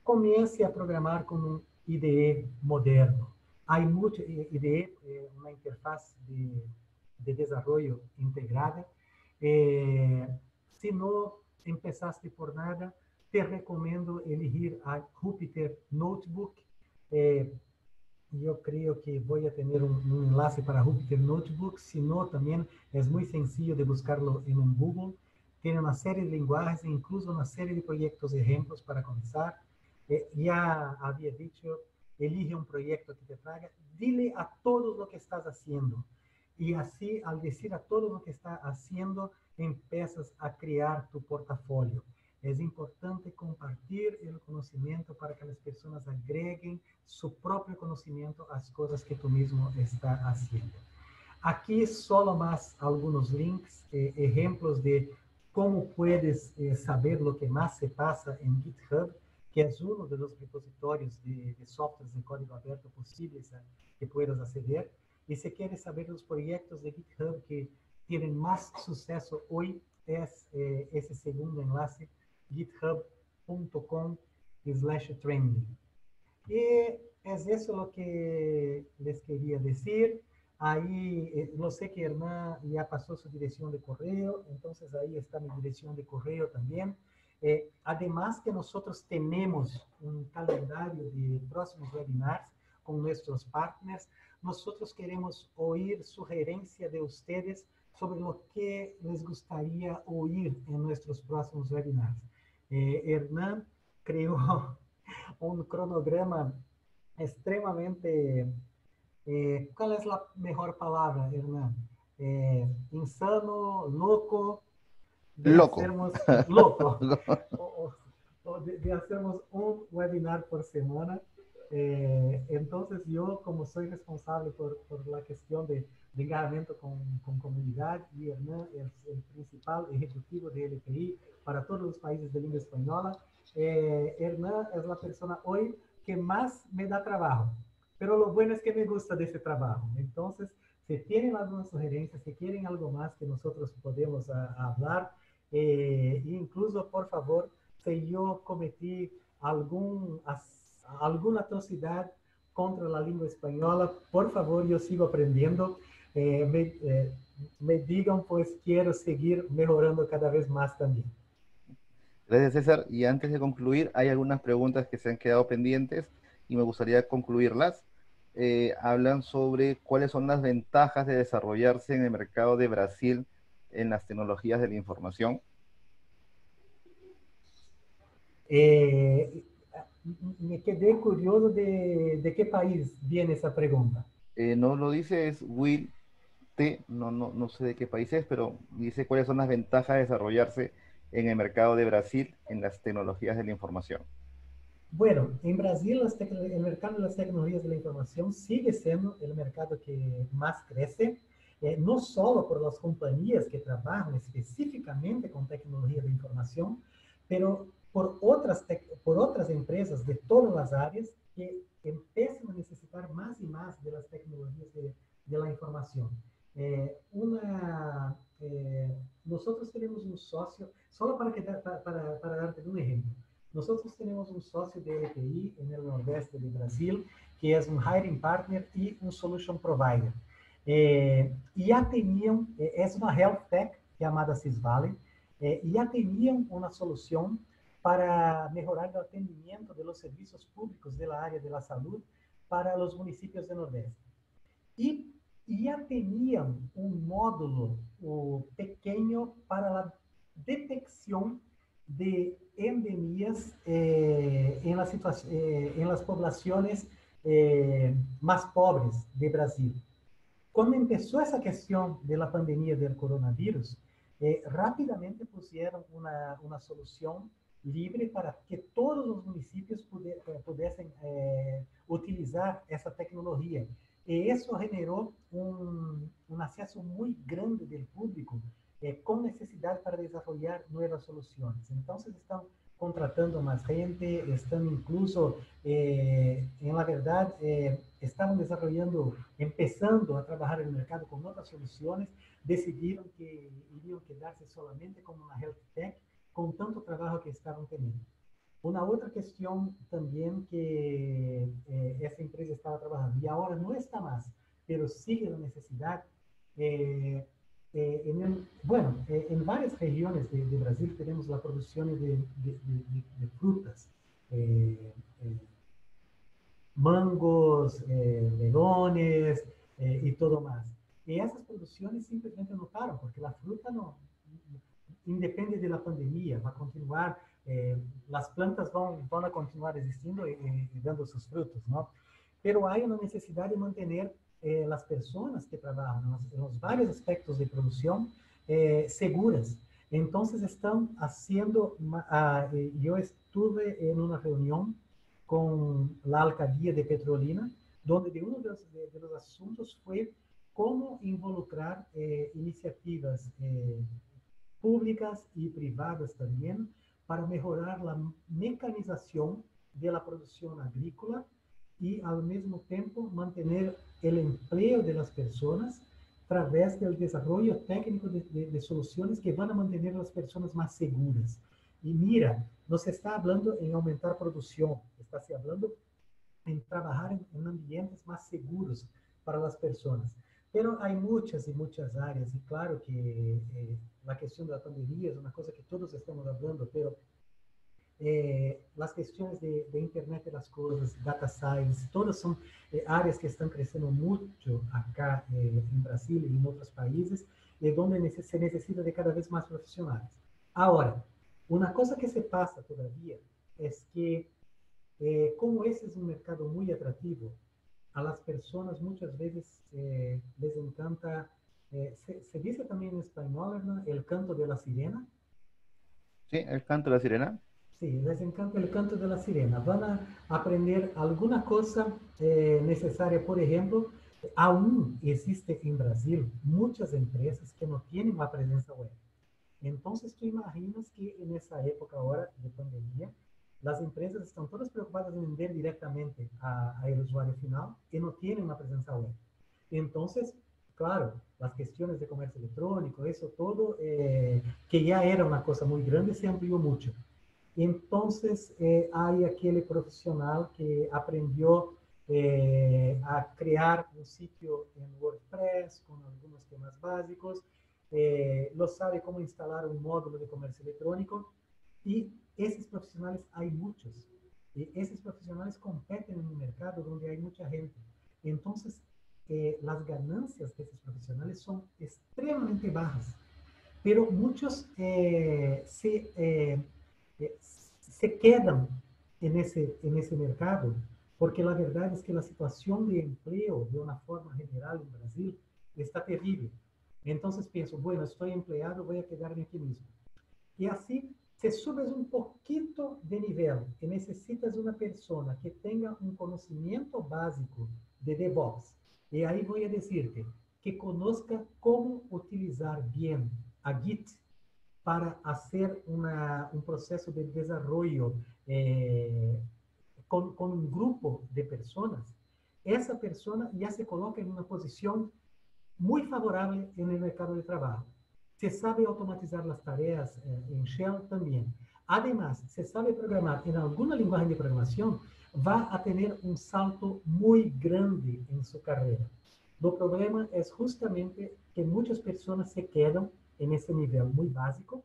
Comience a programar con un IDE moderno. Hay mucho IDE, una interfaz de desarrollo integrada. Si no empezaste por nada, te recomiendo elegir a Jupyter Notebook. Yo creo que voy a tener un enlace para Jupyter Notebook, si no, también es muy sencillo de buscarlo en un Google. Tiene una serie de lenguajes e incluso una serie de proyectos ejemplos para comenzar. Ya había dicho, elige un proyecto que te traiga, dile a todo lo que estás haciendo. Y así, al decir a todo lo que estás haciendo, empiezas a crear tu portafolio. Es importante compartir el conocimiento para que las personas agreguen su propio conocimiento a las cosas que tú mismo estás haciendo. Aquí solo más algunos links, ejemplos de cómo puedes saber lo que más se pasa en GitHub, que es uno de los repositorios de softwares de código abierto posibles que puedas acceder. Y si quieres saber los proyectos de GitHub que tienen más suceso hoy, es ese segundo enlace, github.com/trending. Y es eso lo que les quería decir. Ahí, no sé que Hernán ya pasó su dirección de correo, entonces ahí está mi dirección de correo también. Además que nosotros tenemos un calendario de próximos webinars con nuestros partners, nosotros queremos oír sugerencia de ustedes sobre lo que les gustaría oír en nuestros próximos webinars. Hernán creó un cronograma extremadamente, ¿cuál es la mejor palabra, Hernán? Insano, loco, de Loco. hacernos loco, de hacernos un webinar por semana. Entonces yo, como soy responsable por la cuestión de engajamiento con comunidad, y Hernán es el principal ejecutivo de LPI para todos los países de lengua española, Hernán es la persona hoy que más me da trabajo, pero lo bueno es que me gusta de ese trabajo. Entonces, si tienen alguna sugerencia, si quieren algo más que nosotros podemos hablar, incluso, por favor, si yo cometí alguna atrocidad contra la lengua española, por favor, yo sigo aprendiendo. Me digan, pues quiero seguir mejorando cada vez más también. Gracias, César. Y antes de concluir, hay algunas preguntas que se han quedado pendientes y me gustaría concluirlas. Hablan sobre cuáles son las ventajas de desarrollarse en el mercado de Brasil en las tecnologías de la información. Me quedé curioso de qué país viene esa pregunta. No lo dice, es Will T, no sé de qué país es, pero dice cuáles son las ventajas de desarrollarse en el mercado de Brasil en las tecnologías de la información. Bueno, en Brasil el mercado de las tecnologías de la información sigue siendo el mercado que más crece, no solo por las compañías que trabajan específicamente con tecnología de información, pero por otras empresas de todas las áreas que empiezan a necesitar más y más de las tecnologías de la información. Nosotros tenemos un socio, solo para darte un ejemplo, nosotros tenemos un socio de LTI en el nordeste de Brasil, que es un hiring partner y un solution provider. Y ya tenían, es una health tech llamada Cisvale, y ya tenían una solución para mejorar el atendimiento de los servicios públicos de la área de la salud para los municipios del Nordeste. Y ya tenían un módulo pequeño para la detección de endemias en las poblaciones más pobres de Brasil. Cuando empezó esa cuestión de la pandemia del coronavirus, rápidamente pusieron una solución libre para que todos los municipios pudiesen utilizar esa tecnología. Y eso generó un acceso muy grande del público con necesidad para desarrollar nuevas soluciones. Entonces están contratando más gente, están incluso, en la verdad, estaban desarrollando, empezando a trabajar en el mercado con otras soluciones, decidieron que irían quedarse solamente con una health tech, con tanto trabajo que estaban teniendo. Una otra cuestión también que esa empresa estaba trabajando y ahora no está más, pero sigue la necesidad. En varias regiones de Brasil tenemos la producción de frutas, mangos, melones y todo más. Y esas producciones simplemente no paran, porque la fruta no, independe de la pandemia, va a continuar, las plantas van a continuar existiendo y dando sus frutos, ¿no? Pero hay una necesidad de mantener las personas que trabajan en los varios aspectos de producción seguras. Entonces están haciendo, yo estuve en una reunión con la alcaldía de Petrolina, donde uno de los asuntos fue cómo involucrar iniciativas públicas y privadas también para mejorar la mecanización de la producción agrícola y al mismo tiempo mantener el empleo de las personas a través del desarrollo técnico de soluciones que van a mantener a las personas más seguras. Y mira, no se está hablando en aumentar producción, está se hablando en trabajar en ambientes más seguros para las personas. Pero hay muchas y muchas áreas, y claro que la cuestión de la pandemia es una cosa que todos estamos hablando, pero las cuestiones de Internet de las cosas, data science, todas son áreas que están creciendo mucho acá en Brasil y en otros países, donde se necesita de cada vez más profesionales. Ahora, una cosa que se pasa todavía es que como ese es un mercado muy atractivo, a las personas muchas veces les encanta, se dice también en español, ¿no? El canto de la sirena. Sí, el canto de la sirena. Sí, les encanta el canto de la sirena. Van a aprender alguna cosa necesaria. Por ejemplo, aún existe en Brasil muchas empresas que no tienen una presencia web. Entonces, tú imaginas que en esa época ahora de pandemia, las empresas están todas preocupadas en vender directamente al usuario final y no tienen una presencia web. Entonces, claro, las cuestiones de comercio electrónico, eso todo, que ya era una cosa muy grande, se amplió mucho. Entonces, hay aquel profesional que aprendió a crear un sitio en WordPress con algunos temas básicos, lo sabe cómo instalar un módulo de comercio electrónico y esos profesionales hay muchos. Y esos profesionales competen en un mercado donde hay mucha gente. Entonces, las ganancias de esos profesionales son extremadamente bajas, pero muchos se quedan en ese mercado, porque la verdad es que la situación de empleo de una forma general en Brasil está terrible. Entonces pienso, bueno, estoy empleado, voy a quedarme aquí mismo. Y así, se subes un poquito de nivel y necesitas una persona que tenga un conocimiento básico de DevOps. Y ahí voy a decirte que conozca cómo utilizar bien a Git para hacer un proceso de desarrollo con un grupo de personas, esa persona ya se coloca en una posición muy favorable en el mercado de trabajo. Se sabe automatizar las tareas en Shell también. Además, se sabe programar en alguna lenguaje de programación, va a tener un salto muy grande en su carrera. El problema es justamente que muchas personas se quedan en ese nivel muy básico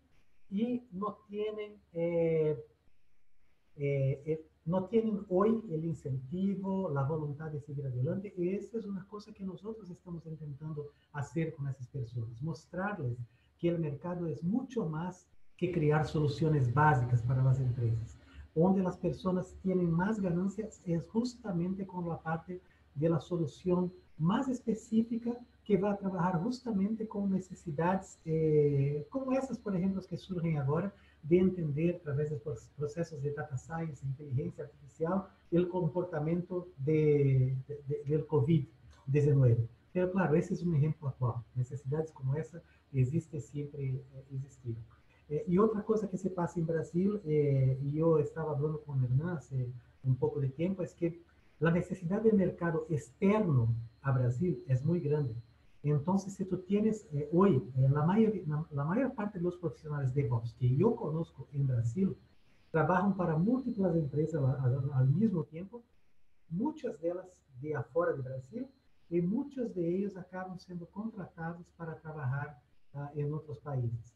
y no tienen hoy el incentivo, la voluntad de seguir adelante. Y esa es una cosa que nosotros estamos intentando hacer con esas personas, mostrarles que el mercado es mucho más que crear soluciones básicas para las empresas. Donde las personas tienen más ganancias es justamente con la parte de la solución más específica que va a trabajar justamente con necesidades como esas, por ejemplo, que surgen ahora, de entender, através de processos de data science, inteligência artificial, o comportamento do Covid-19. Pero, claro, esse é um exemplo atual. Necessidades como essa existem, sempre existiram. E outra coisa que se passa em Brasil, e eu estava falando com o Hernan há um pouco de tempo, é que a necessidade de mercado externo a Brasil é muito grande. Entonces, si tú tienes, hoy, la mayor parte de los profesionales de DevOps que yo conozco en Brasil trabajan para múltiples empresas al mismo tiempo, muchas de ellas de afuera de Brasil, y muchos de ellos acaban siendo contratados para trabajar en otros países.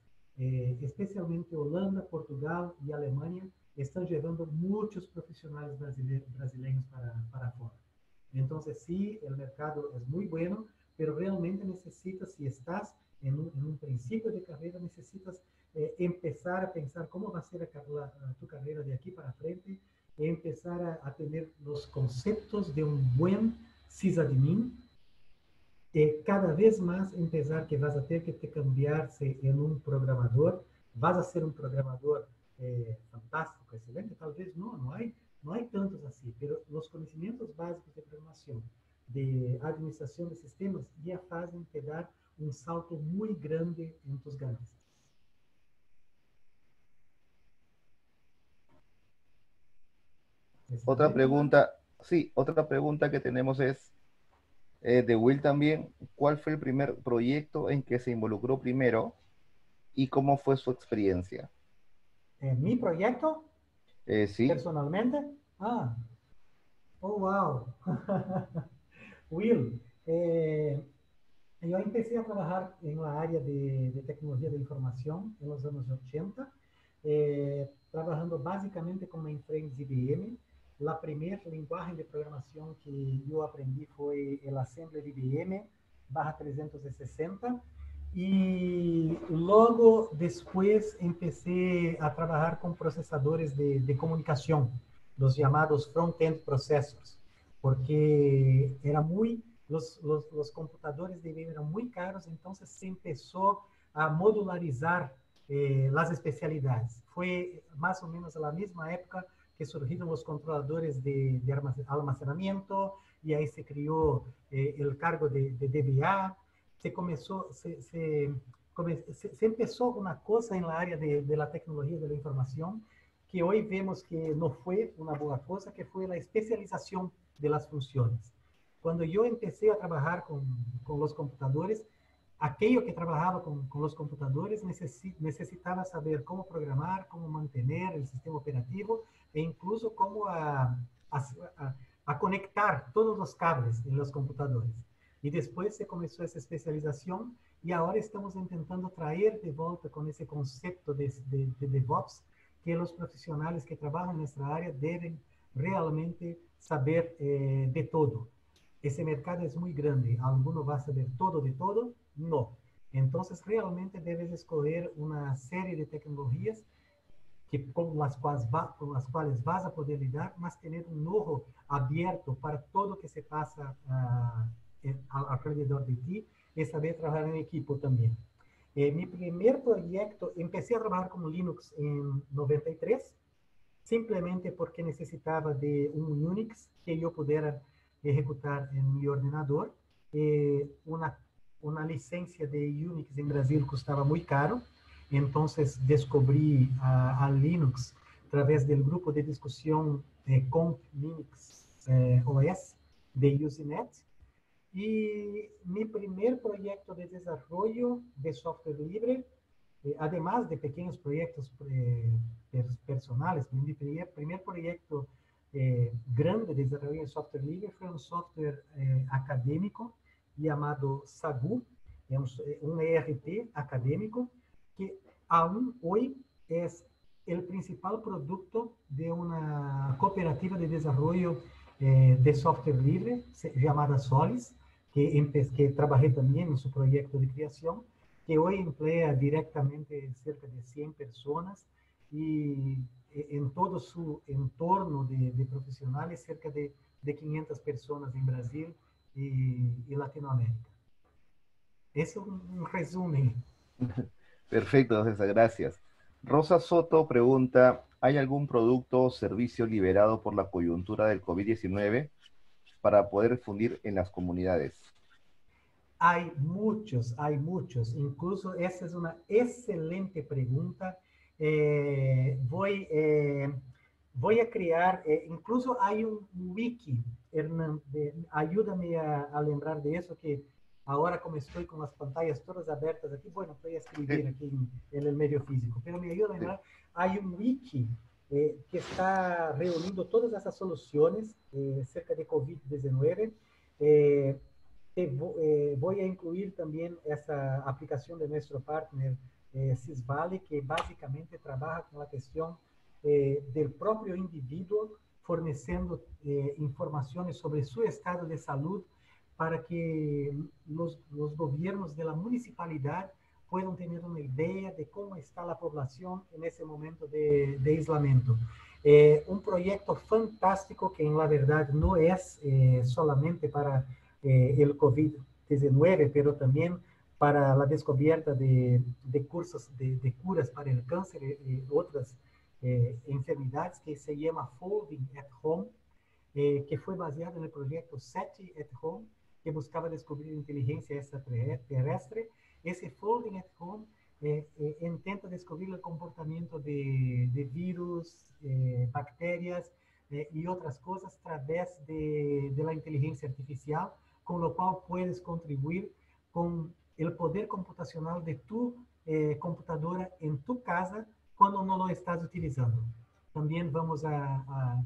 Especialmente Holanda, Portugal y Alemania están llevando muchos profesionales brasileños para afuera. Entonces, sí, el mercado es muy bueno, pero realmente necesitas, si estás en un principio de carrera, necesitas empezar a pensar cómo va a ser tu carrera de aquí para frente, y empezar a tener los conceptos de un buen sysadmin, cada vez más empezar que vas a tener que te cambiarse en un programador, vas a ser un programador fantástico, excelente, tal vez no hay tantos así, pero los conocimientos básicos de programación, de administración de sistemas, ya hacen te dar un salto muy grande en tus ganancias. Otra pregunta, sí, otra pregunta que tenemos es de Will también. ¿Cuál fue el primer proyecto en que se involucró primero y cómo fue su experiencia? ¿En mi proyecto? Sí. ¿Personalmente? Oh, wow. Will, yo empecé a trabajar en la área de tecnología de información en los años 80, trabajando básicamente con mainframes IBM. La primera lenguaje de programación que yo aprendí fue el Assembler IBM /360. Y luego después empecé a trabajar con procesadores de comunicación, los llamados front-end processors, porque era los computadores de IBM eran muy caros, entonces se empezó a modularizar las especialidades. Fue más o menos a la misma época que surgieron los controladores de almacenamiento, y ahí se creó el cargo de DBA. Se empezó una cosa en la área de la tecnología de la información que hoy vemos que no fue una buena cosa, que fue la especialización de las funciones. Cuando yo empecé a trabajar con los computadores, aquello que trabajaba con los computadores necesitaba saber cómo programar, cómo mantener el sistema operativo e incluso cómo a conectar todos los cables en los computadores. Y después se comenzó esa especialización y ahora estamos intentando traer de volta con ese concepto de DevOps, que los profesionales que trabajan en nuestra área deben realmente saber de todo. Ese mercado es muy grande. ¿Alguno va a saber todo de todo? No. Entonces, realmente debes escoger una serie de tecnologías con las cuales vas a poder lidar, más tener un ojo abierto para todo que se pasa alrededor de ti y saber trabajar en equipo también. Mi primer proyecto, empecé a trabajar con Linux en 93, simplemente porque necesitaba de un Unix que yo pudiera ejecutar en mi ordenador. Una licencia de Unix en Brasil costaba muy caro, entonces descubrí a Linux través del grupo de discusión Conf Linux OS de Usenet. Y mi primer proyecto de desarrollo de software libre, además de pequeños proyectos personales, mi primer proyecto grande de desarrollo de software libre fue un software académico llamado SAGU, un ERP académico que aún hoy es el principal producto de una cooperativa de desarrollo de software libre llamada Solis, que trabajé también en su proyecto de creación, que hoy emplea directamente cerca de 100 personas y en todo su entorno de profesionales, cerca de 500 personas en Brasil y Latinoamérica. Eso es un resumen. Perfecto, César, gracias. Rosa Soto pregunta, ¿hay algún producto o servicio liberado por la coyuntura del COVID-19 para poder difundir en las comunidades? Hay muchos, hay muchos. Incluso esa es una excelente pregunta. Voy a crear, incluso hay un wiki, Hernán, ayúdame a lembrar de eso, que ahora como estoy con las pantallas todas abiertas aquí, bueno, voy a escribir aquí en el medio físico, pero me ayuda a lembrar, hay un wiki que está reuniendo todas esas soluciones cerca de COVID-19. Voy a incluir también esa aplicación de nuestro partner Sysvale, que básicamente trabaja con la cuestión del propio individuo, forneciendo informaciones sobre su estado de salud para que los gobiernos de la municipalidad puedan tener una idea de cómo está la población en ese momento de aislamiento. Un proyecto fantástico que en la verdad no es solamente para el COVID-19, pero también para la descubierta de cursos de curas para el cáncer y otras enfermedades, que se llama Folding at Home, que fue baseado en el proyecto SETI at Home, que buscaba descubrir inteligencia extraterrestre. Ese Folding at Home intenta descubrir el comportamiento de virus, bacterias y otras cosas a través de la inteligencia artificial, con lo cual puedes contribuir con el poder computacional de tu computadora en tu casa cuando no lo estás utilizando. También vamos a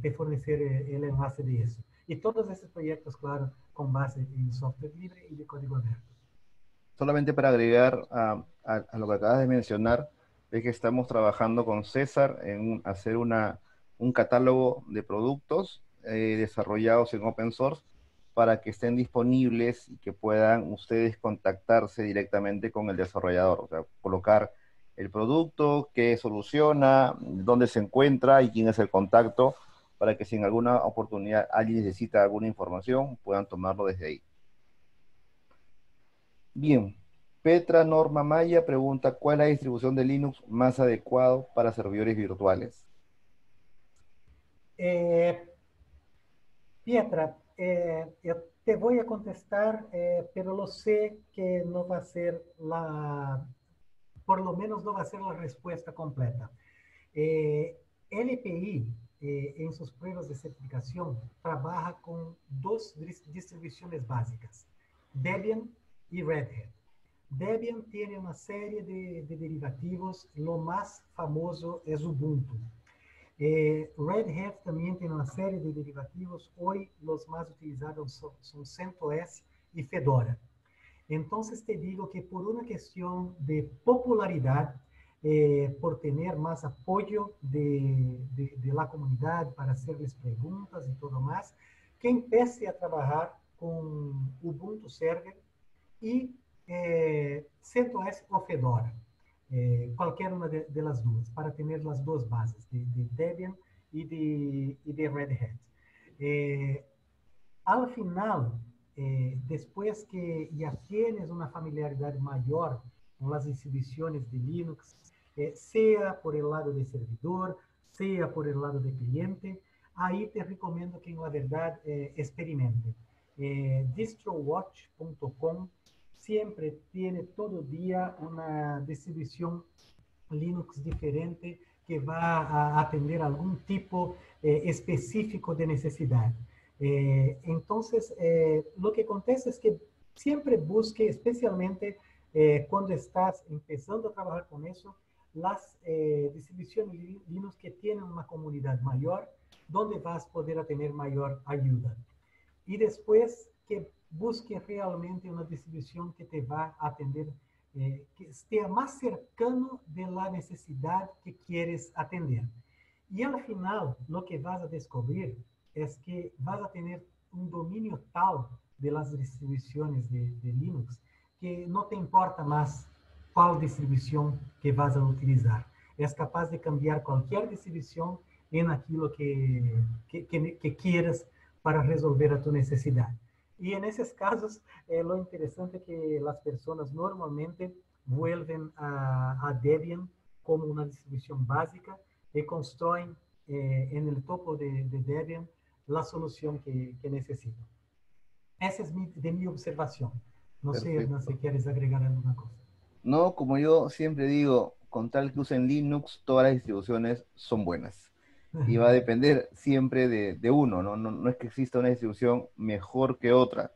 te fornecer el enlace de eso. Y todos esos proyectos, claro, con base en software libre y de código abierto. Solamente para agregar a lo que acabas de mencionar, es que estamos trabajando con César en hacer un catálogo de productos desarrollados en open source para que estén disponibles y que puedan ustedes contactarse directamente con el desarrollador, o sea, colocar el producto, qué soluciona, dónde se encuentra y quién es el contacto, para que si en alguna oportunidad alguien necesita alguna información, puedan tomarlo desde ahí. Bien, Petra Norma Maya pregunta, ¿cuál es la distribución de Linux más adecuado para servidores virtuales? Pietra, yo te voy a contestar, pero lo sé que no va a ser por lo menos no va a ser la respuesta completa. LPI, en sus pruebas de certificación, trabaja con dos distribuciones básicas, Debian y Red Hat. Debian tiene una serie de derivativos, lo más famoso es Ubuntu. Red Hat también tiene una serie de derivativos, hoy los más utilizados son CentOS y Fedora. Entonces te digo que por una cuestión de popularidad, por tener más apoyo de la comunidad para hacerles preguntas y todo más, que empiece a trabajar con Ubuntu Server y CentOS o Fedora. Cualquier una de las dos, para tener las dos bases, de Debian y de Red Hat. Al final, después que ya tienes una familiaridad mayor con las distribuciones de Linux, sea por el lado de servidor, sea por el lado de cliente, ahí te recomiendo que en la verdad experimente. Distrowatch.com siempre tiene todo día una distribución Linux diferente que va a atender algún tipo específico de necesidad. Entonces, lo que acontece es que siempre busque, especialmente cuando estás empezando a trabajar con eso, las distribuciones Linux que tienen una comunidad mayor, donde vas a poder tener mayor ayuda. Y después que busque realmente una distribución que te va a atender, que esté más cercano de la necesidad que quieres atender. Y al final, lo que vas a descubrir es que vas a tener un dominio tal de las distribuciones de Linux que no te importa más cuál distribución que vas a utilizar. Es capaz de cambiar cualquier distribución en aquilo que quieras para resolver a tu necesidad. Y en esos casos, lo interesante es que las personas normalmente vuelven a Debian como una distribución básica y construyen en el topo de Debian la solución que necesitan. Esa es de mi observación. No sé, Hernán, si Perfecto. quieres agregar alguna cosa. No, como yo siempre digo, con tal que usen Linux, todas las distribuciones son buenas. Y va a depender siempre de uno, ¿no? No, no es que exista una distribución mejor que otra,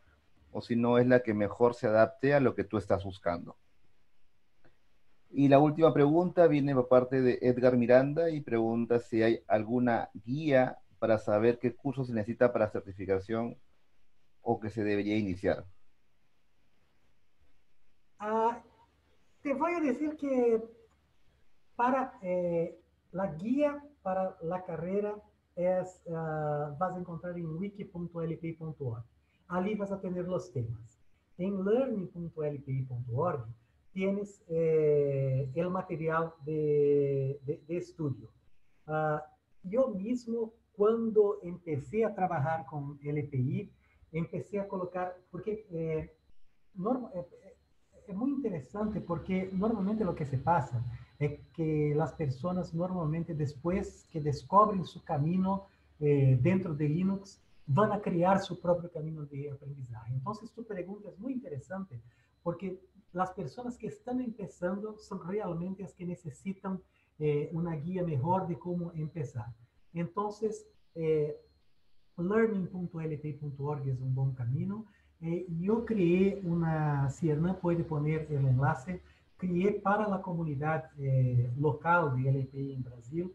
o si no es la que mejor se adapte a lo que tú estás buscando. Y la última pregunta viene por parte de Edgar Miranda y pregunta si hay alguna guía para saber qué curso se necesita para certificación o que se debería iniciar. Ah, te voy a decir que para la guía para la carrera es, vas a encontrar en wiki.lpi.org. Ali vas a tener los temas. En learning.lpi.org tienes el material de estudio. Uh, yo mismo, cuando empecé a trabajar con LPI, empecé a colocar, porque es muy interesante porque normalmente lo que se pasa es que las personas normalmente después que descubren su camino dentro de Linux, van a crear su propio camino de aprendizaje. Entonces tu pregunta es muy interesante porque las personas que están empezando son realmente las que necesitan una guía mejor de cómo empezar. Entonces, learning.lp.org es un buen camino. Yo creé una, si Hernán puede poner el enlace, creé para la comunidad local de LPI en Brasil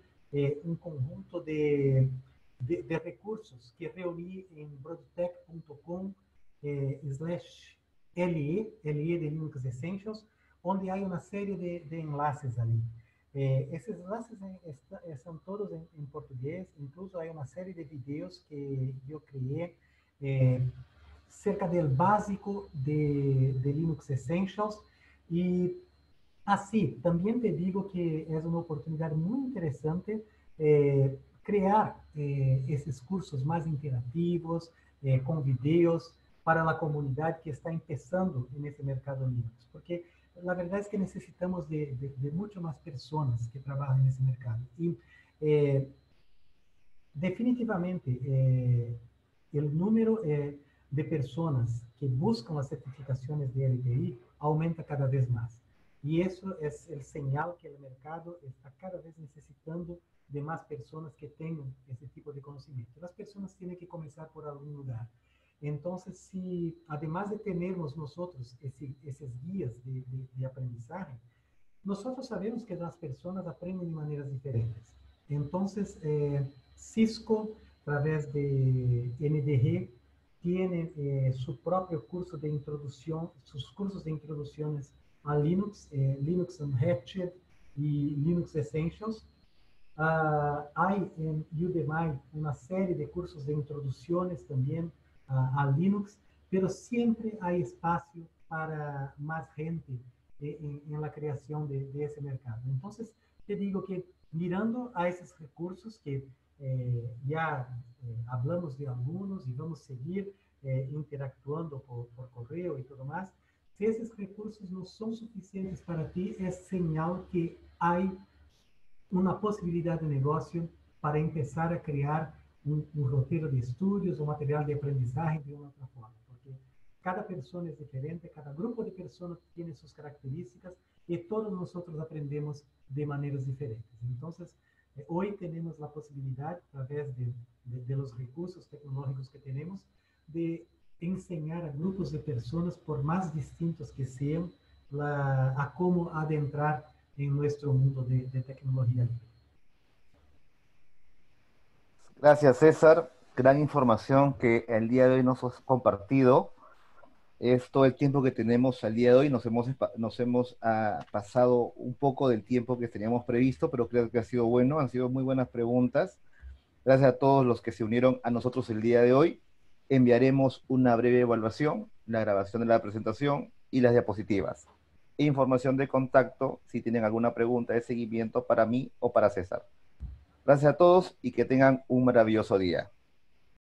un conjunto de recursos que reuní en broadtech.com /LE de Linux Essentials, onde há uma série de enlaces ali. Esses enlaces são todos em português, incluso há uma série de vídeos que eu criei cerca do básico de Linux Essentials e assim, também te digo que é uma oportunidade muito interessante criar esses cursos mais interativos, com vídeos, para a comunidade que está começando nesse mercado Linux. Porque a verdade é que necessitamos de muito mais pessoas que trabalhem nesse mercado. E, definitivamente, o número de pessoas que buscam as certificações de LTI aumenta cada vez mais. E isso é o sinal que o mercado está cada vez necessitando de mais pessoas que tenham esse tipo de conhecimento. As pessoas têm que começar por algum lugar. Então, se, además de termos nós esses guias de aprendizagem, nós sabemos que as pessoas aprendem de maneiras diferentes. Então, Cisco, através de NDR, tem seu próprio curso de introdução, seus cursos de introduções a Linux, Linux Unhatched e Linux Essentials. Há em Udemy uma série de cursos de introduções também a Linux, pero sempre há espaço para mais gente en la creación de ese mercado. Entonces, te digo que mirando a esos recursos que ya hablamos de algunos y vamos a seguir interactuando por correo y todo más, si esos recursos no son suficientes para ti, es señal que hay una posibilidad de negocio para empezar a crear un roteiro de estudios o material de aprendizaje de una otra forma. Porque cada persona es diferente, cada grupo de personas tiene sus características y todos nosotros aprendemos de maneras diferentes. Entonces, Hoy tenemos la posibilidad, a través de los recursos tecnológicos que tenemos, de enseñar a grupos de personas, por más distintos que sean, a cómo adentrar en nuestro mundo de tecnología libre. Gracias, César. Gran información que el día de hoy nos has compartido. Es todo el tiempo que tenemos al día de hoy. Nos hemos pasado un poco del tiempo que teníamos previsto, pero creo que ha sido bueno. Han sido muy buenas preguntas. Gracias a todos los que se unieron a nosotros el día de hoy. Enviaremos una breve evaluación, la grabación de la presentación y las diapositivas. Información de contacto si tienen alguna pregunta de seguimiento para mí o para César. Gracias a todos y que tengan un maravilloso día.